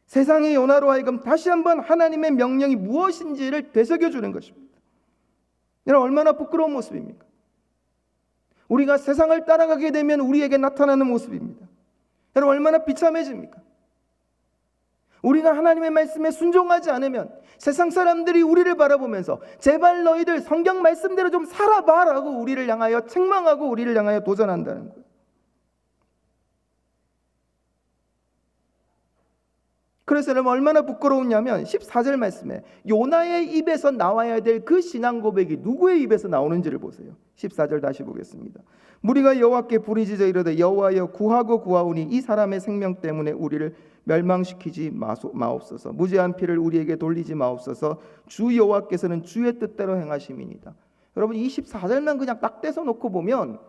세상의 요나로 하여금 다시 한번 하나님의 명령이 무엇인지를 되새겨주는 것입니다. 여러분, 얼마나 부끄러운 모습입니까? 우리가 세상을 따라가게 되면 우리에게 나타나는 모습입니다. 여러분, 얼마나 비참해집니까? 우리가 하나님의 말씀에 순종하지 않으면 세상 사람들이 우리를 바라보면서 제발 너희들 성경 말씀대로 좀 살아봐라고 우리를 향하여 책망하고 우리를 향하여 도전한다는 거예요. 그래서 여러분 얼마나 부끄러우냐면 14절 말씀에 요나의 입에서 나와야 될 그 신앙 고백이 누구의 입에서 나오는지를 보세요. 14절 다시 보겠습니다. 무리가 여호와께 부르짖어 이르되 여호와여 구하고 구하오니 이 사람의 생명 때문에 우리를 멸망시키지 마옵소서. 무죄한 피를 우리에게 돌리지 마옵소서. 주 여호와께서는 주의 뜻대로 행하심이니이다. 여러분 24절만 그냥 딱 떼서 놓고 보면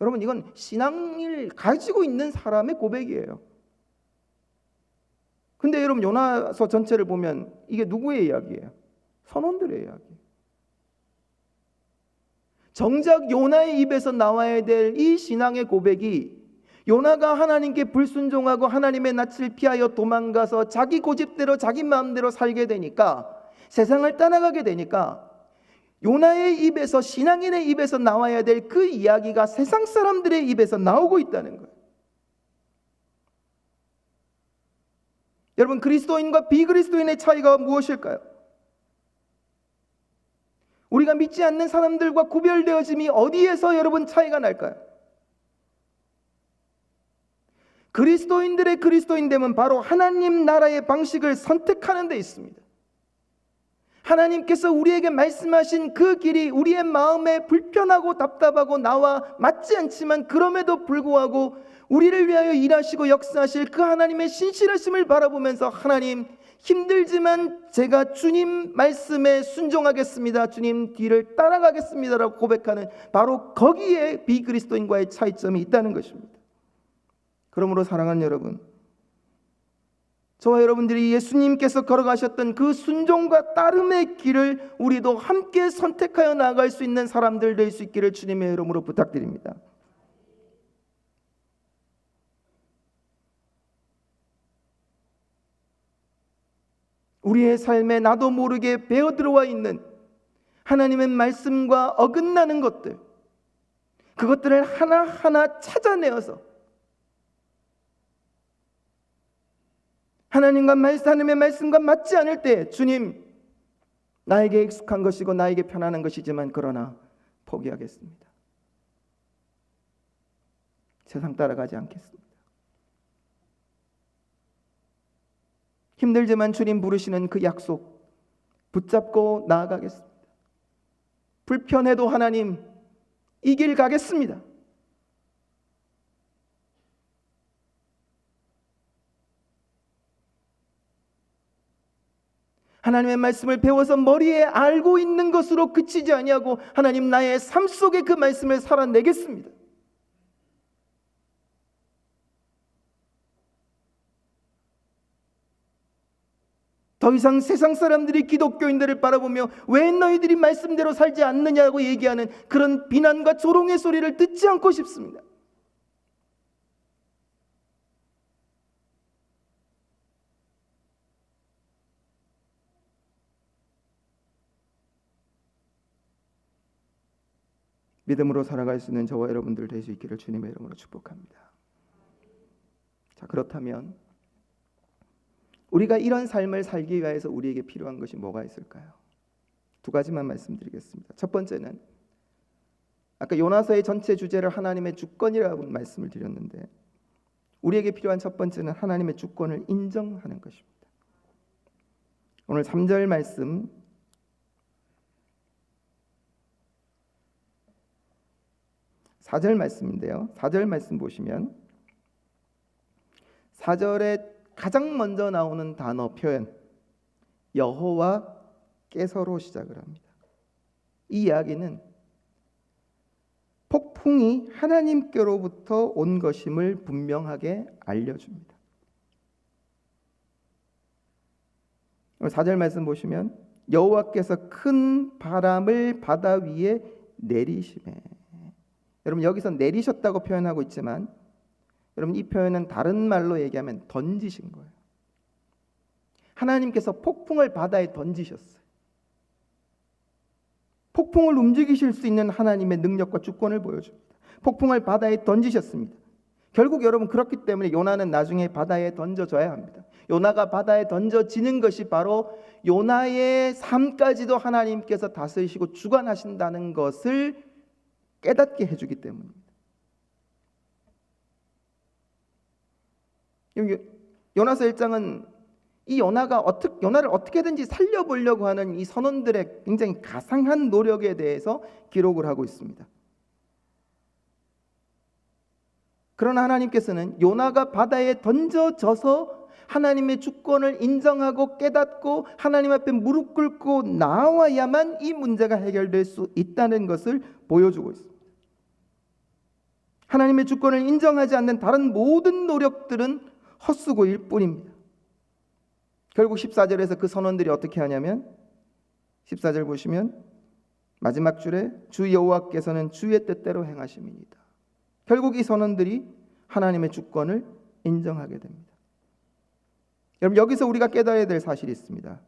여러분 이건 신앙을 가지고 있는 사람의 고백이에요. 근데 여러분 요나서 전체를 보면 이게 누구의 이야기예요? 선원들의 이야기. 정작 요나의 입에서 나와야 될 이 신앙의 고백이, 요나가 하나님께 불순종하고 하나님의 낯을 피하여 도망가서 자기 고집대로 자기 마음대로 살게 되니까, 세상을 떠나가게 되니까, 요나의 입에서, 신앙인의 입에서 나와야 될 그 이야기가 세상 사람들의 입에서 나오고 있다는 거예요. 여러분, 그리스도인과 비그리스도인의 차이가 무엇일까요? 우리가 믿지 않는 사람들과 구별되어짐이 어디에서 여러분 차이가 날까요? 그리스도인들의 그리스도인됨은 바로 하나님 나라의 방식을 선택하는 데 있습니다. 하나님께서 우리에게 말씀하신 그 길이 우리의 마음에 불편하고 답답하고 나와 맞지 않지만, 그럼에도 불구하고 우리를 위하여 일하시고 역사하실 그 하나님의 신실하심을 바라보면서, 하나님, 힘들지만 제가 주님 말씀에 순종하겠습니다, 주님 뒤를 따라가겠습니다 라고 고백하는, 바로 거기에 비그리스도인과의 차이점이 있다는 것입니다. 그러므로 사랑하는 여러분, 저와 여러분들이 예수님께서 걸어가셨던 그 순종과 따름의 길을 우리도 함께 선택하여 나아갈 수 있는 사람들 될 수 있기를 주님의 이름으로 부탁드립니다. 우리의 삶에 나도 모르게 배어들어와 있는 하나님의 말씀과 어긋나는 것들, 그것들을 하나하나 찾아내어서 하나님의 말씀과 맞지 않을 때, 주님, 나에게 익숙한 것이고 나에게 편안한 것이지만 그러나 포기하겠습니다. 세상 따라가지 않겠습니다. 힘들지만 주님 부르시는 그 약속 붙잡고 나아가겠습니다. 불편해도 하나님, 이 길 가겠습니다. 하나님의 말씀을 배워서 머리에 알고 있는 것으로 그치지 아니하고, 하나님, 나의 삶 속에 그 말씀을 살아내겠습니다. 더 이상 세상 사람들이 기독교인들을 바라보며 왜 너희들이 말씀대로 살지 않느냐고 얘기하는 그런 비난과 조롱의 소리를 듣지 않고 싶습니다. 믿음으로 살아갈 수 있는 저와 여러분들 될 수 있기를 주님의 이름으로 축복합니다. 자, 그렇다면 우리가 이런 삶을 살기 위해서 우리에게 필요한 것이 뭐가 있을까요? 두 가지만 말씀드리겠습니다. 첫 번째는, 아까 요나서의 전체 주제를 하나님의 주권이라고 말씀을 드렸는데, 우리에게 필요한 첫 번째는 하나님의 주권을 인정하는 것입니다. 오늘 3절 말씀, 4절 말씀인데요. 4절 말씀 보시면 4절에 가장 먼저 나오는 단어 표현, 여호와께서로 시작을 합니다. 이 이야기는 폭풍이 하나님께로부터 온 것임을 분명하게 알려줍니다. 4절 말씀 보시면 여호와께서 큰 바람을 바다 위에 내리시매. 여러분, 여기서 내리셨다고 표현하고 있지만, 여러분, 이 표현은 다른 말로 얘기하면 던지신 거예요. 하나님께서 폭풍을 바다에 던지셨어요. 폭풍을 움직이실 수 있는 하나님의 능력과 주권을 보여줍니다. 폭풍을 바다에 던지셨습니다. 결국 여러분, 그렇기 때문에 요나는 나중에 바다에 던져져야 합니다. 요나가 바다에 던져지는 것이 바로 요나의 삶까지도 하나님께서 다스리시고 주관하신다는 것을 깨닫게 해주기 때문입니다. 요나서 1장은 이 요나를 어떻게든지 살려보려고 하는 이 선원들의 굉장히 가상한 노력에 대해서 기록을 하고 있습니다. 그러나 하나님께서는 요나가 바다에 던져져서 하나님의 주권을 인정하고 깨닫고 하나님 앞에 무릎 꿇고 나와야만 이 문제가 해결될 수 있다는 것을 보여주고 있습니다. 하나님의 주권을 인정하지 않는 다른 모든 노력들은 헛수고일 뿐입니다. 결국 14절에서 그 선원들이 어떻게 하냐면, 14절 보시면 마지막 줄에 주 여호와께서는 주의 뜻대로 행하심이니이다. 결국 이 선언들이 하나님의 주권을 인정하게 됩니다. 여러분, 여기서 우리가 깨달아야 될 사실이 있습니다.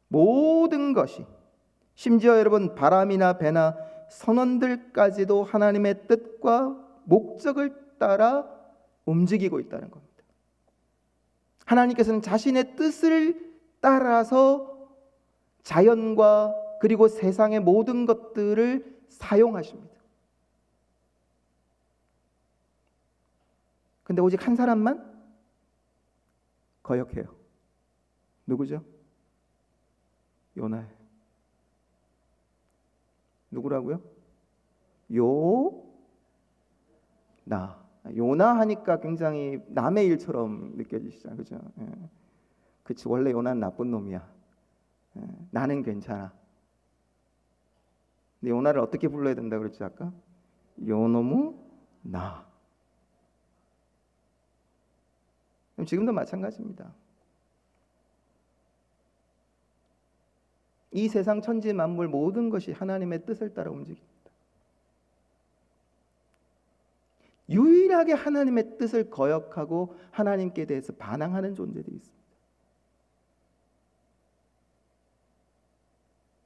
모든 것이, 심지어 여러분 바람이나 배나 선원들까지도 하나님의 뜻과 목적을 따라 움직이고 있다는 겁니다. 하나님께서는 자신의 뜻을 따라서 자연과 그리고 세상의 모든 것들을 사용하십니다. 근데 오직 한 사람만 거역해요. 누구죠? 요나예요. 누구라고요? 요나 하니까 굉장히 남의 일처럼 느껴지시죠, 그죠? 예. 그치, 원래 요나는 나쁜 놈이야. 예. 나는 괜찮아. 근데 요나를 어떻게 불러야 된다 그랬지 아까? 요놈우 나. 지금도 마찬가지입니다. 이 세상 천지 만물 모든 것이 하나님의 뜻을 따라 움직입니다. 유일하게 하나님의 뜻을 거역하고 하나님께 대해서 반항하는 존재들이 있습니다.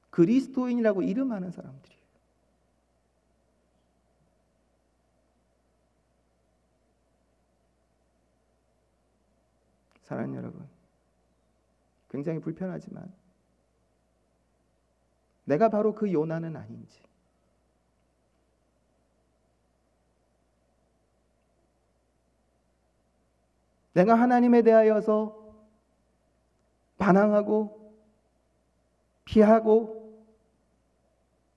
그리스도인이라고 이름하는 사람들이에요. 사랑하는 여러분, 굉장히 불편하지만 내가 바로 그 요나는 아닌지, 내가 하나님에 대하여서 반항하고 피하고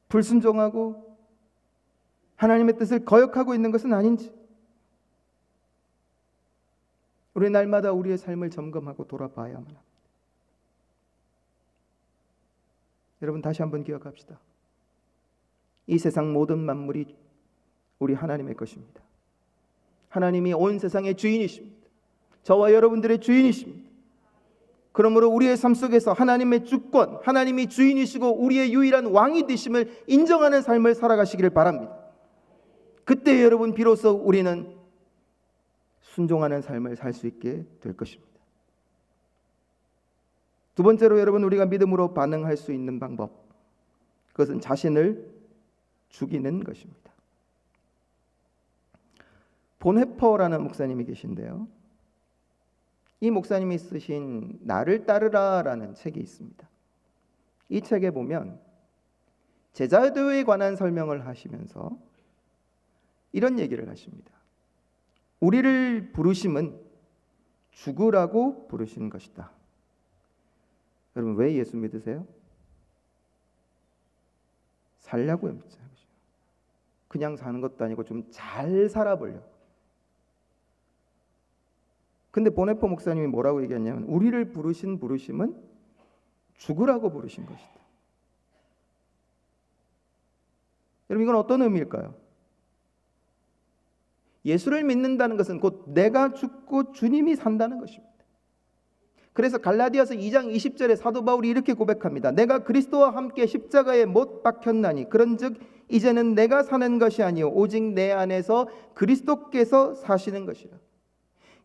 불순종하고 하나님의 뜻을 거역하고 있는 것은 아닌지, 우리 날마다 우리의 삶을 점검하고 돌아봐야만 합니다. 여러분, 다시 한번 기억합시다. 이 세상 모든 만물이 우리 하나님의 것입니다. 하나님이 온 세상의 주인이십니다. 저와 여러분들의 주인이십니다. 그러므로 우리의 삶 속에서 하나님의 주권, 하나님이 주인이시고 우리의 유일한 왕이 되심을 인정하는 삶을 살아가시기를 바랍니다. 그때 여러분 비로소 우리는 순종하는 삶을 살 수 있게 될 것입니다. 두 번째로 여러분, 우리가 믿음으로 반응할 수 있는 방법, 그것은 자신을 죽이는 것입니다. 본헤퍼라는 목사님이 계신데요, 이 목사님이 쓰신 나를 따르라라는 책이 있습니다. 이 책에 보면 제자도에 관한 설명을 하시면서 이런 얘기를 하십니다. 우리를 부르심은 죽으라고 부르신 것이다. 여러분, 왜 예수 믿으세요? 살려고요, 믿죠. 그냥 사는 것도 아니고 좀 잘 살아보려고. 근데 보네포 목사님이 뭐라고 얘기했냐면, 우리를 부르신 부르심은 죽으라고 부르신 것이다. 여러분, 이건 어떤 의미일까요? 예수를 믿는다는 것은 곧 내가 죽고 주님이 산다는 것입니다. 그래서 갈라디아서 2장 20절에 사도 바울이 이렇게 고백합니다. 내가 그리스도와 함께 십자가에 못 박혔나니 그런즉 이제는 내가 사는 것이 아니요 오직 내 안에서 그리스도께서 사시는 것이라.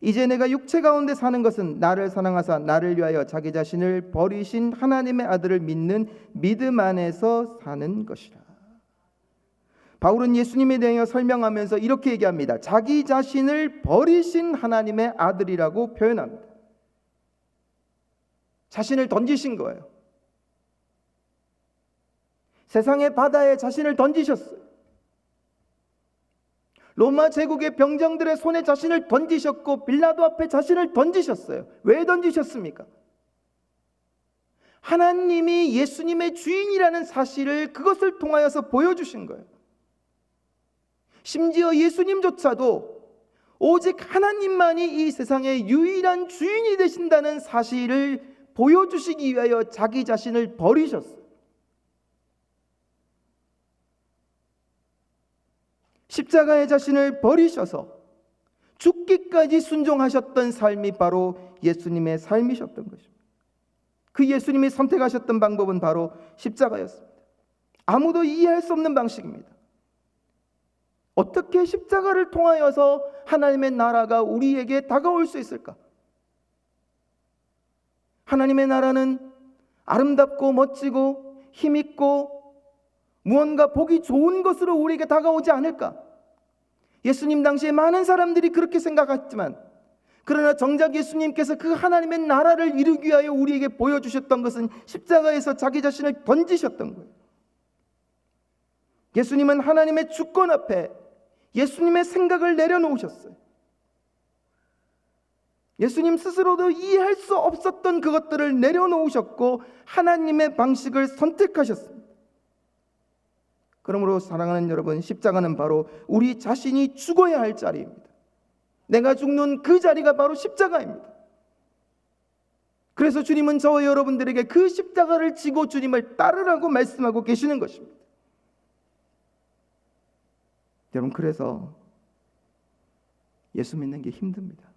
이제 내가 육체 가운데 사는 것은 나를 사랑하사 나를 위하여 자기 자신을 버리신 하나님의 아들을 믿는 믿음 안에서 사는 것이라. 바울은 예수님에 대하여 설명하면서 이렇게 얘기합니다. 자기 자신을 버리신 하나님의 아들이라고 표현합니다. 자신을 던지신 거예요. 세상의 바다에 자신을 던지셨어요. 로마 제국의 병정들의 손에 자신을 던지셨고 빌라도 앞에 자신을 던지셨어요. 왜 던지셨습니까? 하나님이 예수님의 주인이라는 사실을 그것을 통하여서 보여주신 거예요. 심지어 예수님조차도 오직 하나님만이 이 세상의 유일한 주인이 되신다는 사실을 보여주시기 위하여 자기 자신을 버리셨어요. 십자가의 자신을 버리셔서 죽기까지 순종하셨던 삶이 바로 예수님의 삶이셨던 것입니다. 그 예수님이 선택하셨던 방법은 바로 십자가였습니다. 아무도 이해할 수 없는 방식입니다. 어떻게 십자가를 통하여서 하나님의 나라가 우리에게 다가올 수 있을까? 하나님의 나라는 아름답고 멋지고 힘있고 무언가 보기 좋은 것으로 우리에게 다가오지 않을까? 예수님 당시에 많은 사람들이 그렇게 생각했지만, 그러나 정작 예수님께서 그 하나님의 나라를 이루기 위하여 우리에게 보여주셨던 것은 십자가에서 자기 자신을 던지셨던 거예요. 예수님은 하나님의 주권 앞에 예수님의 생각을 내려놓으셨어요. 예수님 스스로도 이해할 수 없었던 그것들을 내려놓으셨고 하나님의 방식을 선택하셨습니다. 그러므로 사랑하는 여러분, 십자가는 바로 우리 자신이 죽어야 할 자리입니다. 내가 죽는 그 자리가 바로 십자가입니다. 그래서 주님은 저와 여러분들에게 그 십자가를 지고 주님을 따르라고 말씀하고 계시는 것입니다. 여러분, 그래서 예수 믿는 게 힘듭니다.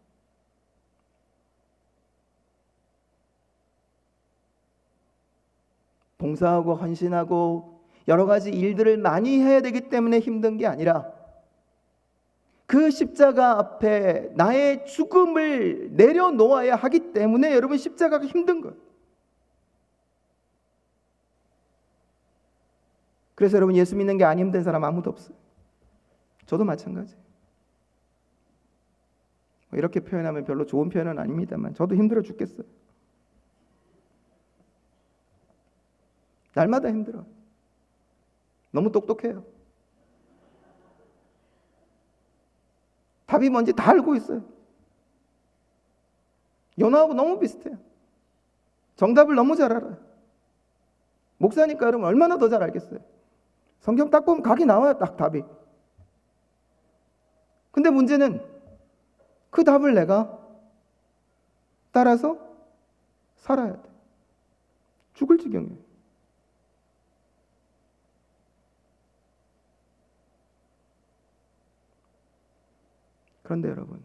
봉사하고 헌신하고 여러 가지 일들을 많이 해야 되기 때문에 힘든 게 아니라, 그 십자가 앞에 나의 죽음을 내려놓아야 하기 때문에 여러분, 십자가가 힘든 거예요. 그래서 여러분, 예수 믿는 게 안 힘든 사람 아무도 없어요. 저도 마찬가지예요. 이렇게 표현하면 별로 좋은 표현은 아닙니다만 저도 힘들어 죽겠어요. 날마다 힘들어요. 너무 똑똑해요. 답이 뭔지 다 알고 있어요. 요나하고 너무 비슷해요. 정답을 너무 잘 알아요. 목사니까 여러분 얼마나 더 잘 알겠어요. 성경 딱 보면 각이 나와요. 딱 답이. 근데 문제는 그 답을 내가 따라서 살아야 돼. 죽을 지경이에요. 그런데 여러분,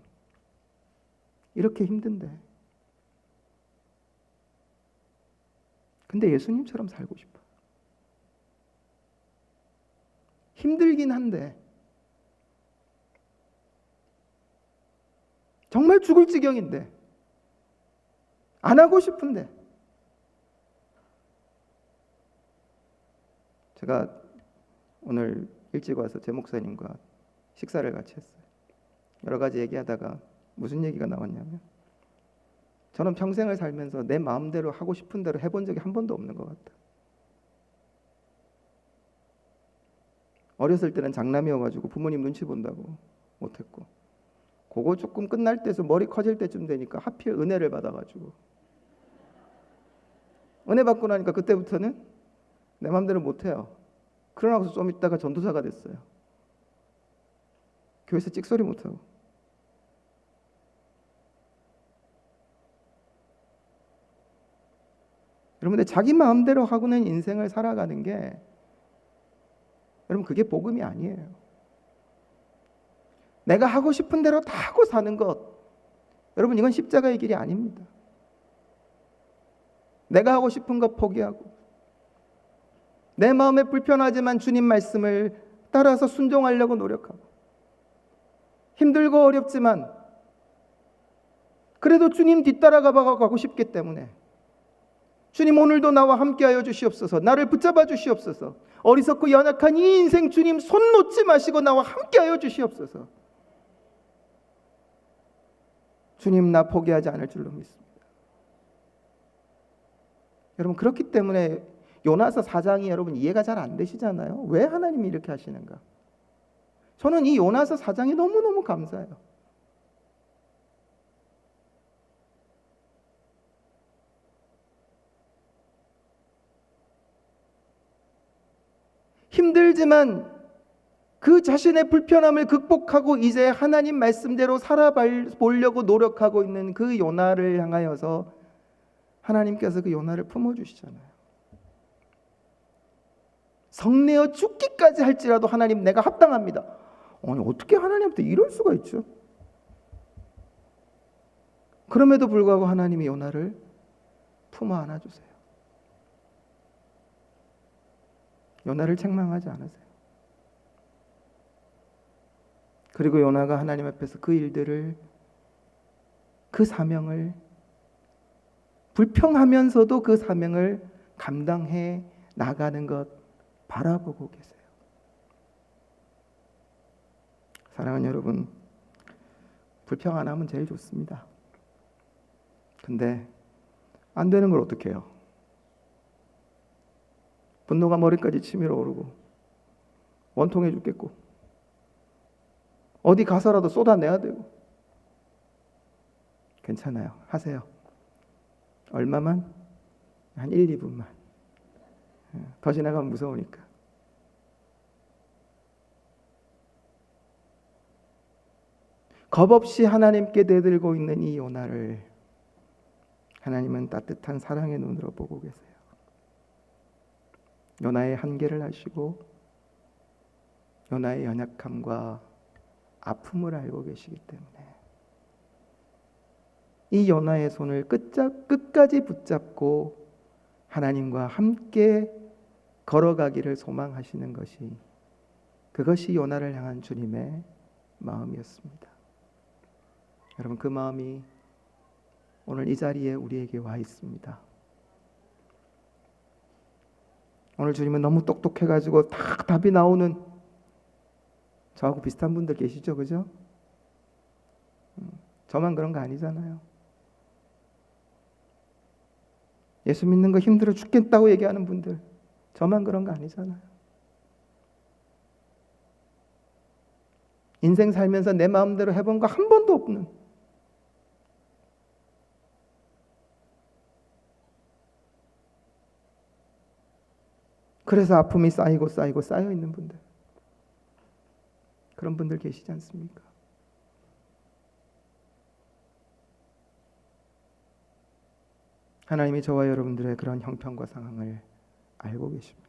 이렇게 힘든데, 근데 예수님처럼 살고 싶어요. 힘들긴 한데, 정말 죽을 지경인데, 안 하고 싶은데. 제가 오늘 일찍 와서 제 목사님과 식사를 같이 했어요. 여러 가지 얘기하다가 무슨 얘기가 나왔냐면, 저는 평생을 살면서 내 마음대로 하고 싶은 대로 해본 적이 한 번도 없는 것 같다. 어렸을 때는 장남이어가지고 부모님 눈치 본다고 못했고, 그거 조금 끝날 때서 머리 커질 때쯤 되니까 하필 은혜를 받아가지고, 은혜 받고 나니까 그때부터는 내 마음대로 못해요. 그러고서 좀 있다가 전도사가 됐어요. 교회에서 찍소리 못하고. 여러분들, 자기 마음대로 하고는 인생을 살아가는 게, 여러분, 그게 복음이 아니에요. 내가 하고 싶은 대로 다 하고 사는 것, 여러분, 이건 십자가의 길이 아닙니다. 내가 하고 싶은 것 포기하고, 내 마음에 불편하지만 주님 말씀을 따라서 순종하려고 노력하고, 힘들고 어렵지만 그래도 주님 뒤따라가 가고 싶기 때문에, 주님 오늘도 나와 함께하여 주시옵소서, 나를 붙잡아 주시옵소서, 어리석고 연약한 이 인생 주님 손 놓지 마시고 나와 함께하여 주시옵소서. 주님, 나 포기하지 않을 줄로 믿습니다. 여러분, 그렇기 때문에 요나서 4장이 여러분 이해가 잘 안 되시잖아요. 왜 하나님이 이렇게 하시는가? 저는 이 요나서 4장이 너무너무 감사해요. 힘들지만 그 자신의 불편함을 극복하고 이제 하나님 말씀대로 살아보려고 노력하고 있는 그 요나를 향하여서 하나님께서 그 요나를 품어주시잖아요. 성내어 죽기까지 할지라도 하나님, 내가 합당합니다. 아니, 어떻게 하나님한테 이럴 수가 있죠? 그럼에도 불구하고 하나님이 요나를 품어 안아주세요. 요나를 책망하지 않으세요. 그리고 요나가 하나님 앞에서 그 일들을, 그 사명을, 불평하면서도 그 사명을 감당해 나가는 것 바라보고 계세요. 사랑하는 여러분, 불평 안 하면 제일 좋습니다. 근데 안 되는 걸 어떻게 해요? 분노가 머리까지 치밀어 오르고 원통해 죽겠고 어디 가서라도 쏟아내야 되고. 괜찮아요. 하세요. 얼마만? 한 1, 2분만. 더 지나가면 무서우니까. 겁없이 하나님께 대들고 있는 이 요나를 하나님은 따뜻한 사랑의 눈으로 보고 계세요. 요나의 한계를 아시고 요나의 연약함과 아픔을 알고 계시기 때문에 이 요나의 손을 끝까지 붙잡고 하나님과 함께 걸어가기를 소망하시는 것이, 그것이 요나를 향한 주님의 마음이었습니다. 여러분, 그 마음이 오늘 이 자리에 우리에게 와 있습니다. 오늘 주님은 너무 똑똑해가지고 다 답이 나오는, 저하고 비슷한 분들 계시죠? 그죠? 저만 그런 거 아니잖아요. 예수 믿는 거 힘들어 죽겠다고 얘기하는 분들, 저만 그런 거 아니잖아요. 인생 살면서 내 마음대로 해본 거 한 번도 없는, 그래서 아픔이 쌓이고 쌓여 있는 분들, 그런 분들 계시지 않습니까? 하나님이 저와 여러분들의 그런 형편과 상황을 알고 계십니다.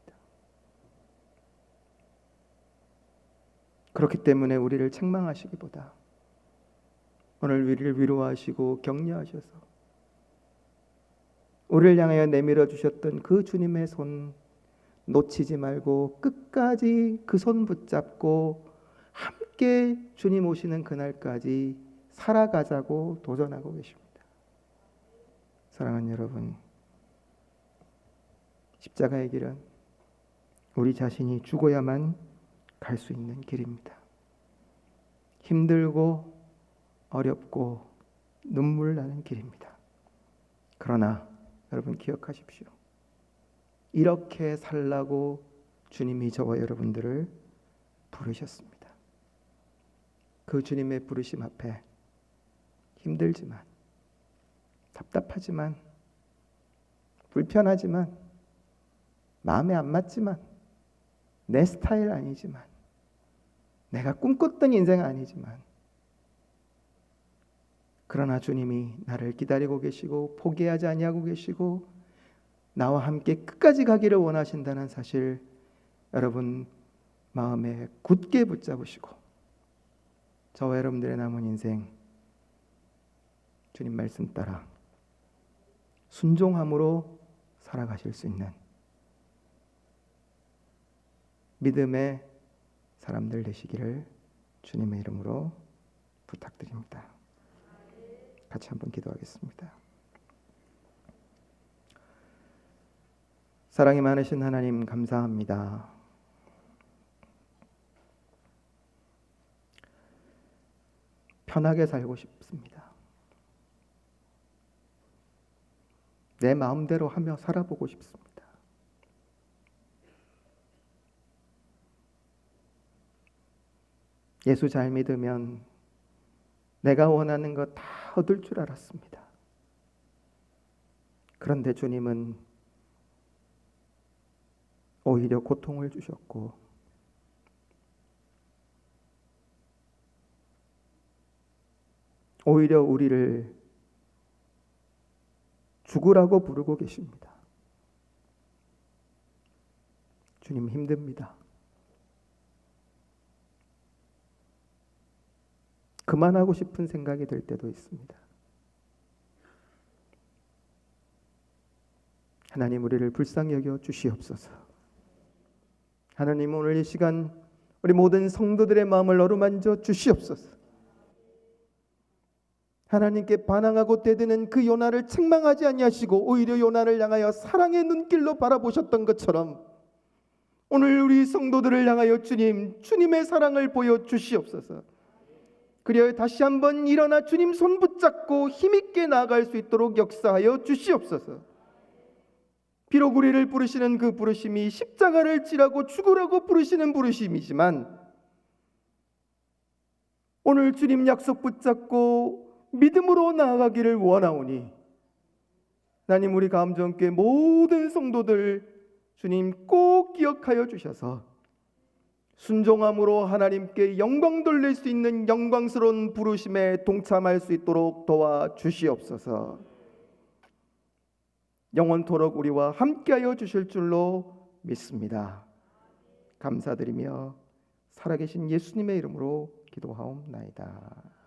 그렇기 때문에 우리를 책망하시기보다 오늘 우리를 위로하시고 격려하셔서 우리를 향하여 내밀어 주셨던 그 주님의 손 놓치지 말고 끝까지 그 손 붙잡고 함께 주님 오시는 그날까지 살아가자고 도전하고 계십니다. 사랑하는 여러분, 십자가의 길은 우리 자신이 죽어야만 갈 수 있는 길입니다. 힘들고 어렵고 눈물 나는 길입니다. 그러나 여러분 기억하십시오. 이렇게 살라고 주님이 저와 여러분들을 부르셨습니다. 그 주님의 부르심 앞에 힘들지만, 답답하지만, 불편하지만, 마음에 안 맞지만, 내 스타일 아니지만, 내가 꿈꿨던 인생 아니지만, 그러나 주님이 나를 기다리고 계시고 포기하지 아니하고 계시고 나와 함께 끝까지 가기를 원하신다는 사실, 여러분 마음에 굳게 붙잡으시고 저와 여러분들의 남은 인생 주님 말씀 따라 순종함으로 살아가실 수 있는 믿음의 사람들 되시기를 주님의 이름으로 부탁드립니다. 같이 한번 기도하겠습니다. 사랑이 많으신 하나님, 감사합니다. 편하게 살고 싶습니다. 내 마음대로 하며 살아보고 싶습니다. 예수 잘 믿으면 내가 원하는 거 다 얻을 줄 알았습니다. 그런데 주님은 오히려 고통을 주셨고 오히려 우리를 죽으라고 부르고 계십니다. 주님, 힘듭니다. 그만하고 싶은 생각이 들 때도 있습니다. 하나님, 우리를 불쌍히 여겨 주시옵소서. 하나님, 오늘 이 시간 우리 모든 성도들의 마음을 어루만져 주시옵소서. 하나님께 반항하고 대드는 그 요나를 책망하지 아니하시고 오히려 요나를 향하여 사랑의 눈길로 바라보셨던 것처럼 오늘 우리 성도들을 향하여 주님의 사랑을 보여 주시옵소서. 그리하여 다시 한번 일어나 주님 손 붙잡고 힘있게 나아갈 수 있도록 역사하여 주시옵소서. 비록 우리를 부르시는 그 부르심이 십자가를 지라고 죽으라고 부르시는 부르심이지만 오늘 주님 약속 붙잡고 믿음으로 나아가기를 원하오니 하나님, 우리 감정교회 모든 성도들 주님 꼭 기억하여 주셔서 순종함으로 하나님께 영광 돌릴 수 있는 영광스러운 부르심에 동참할 수 있도록 도와주시옵소서. 영원토록 우리와 함께하여 주실 줄로 믿습니다. 감사드리며 살아계신 예수님의 이름으로 기도하옵나이다.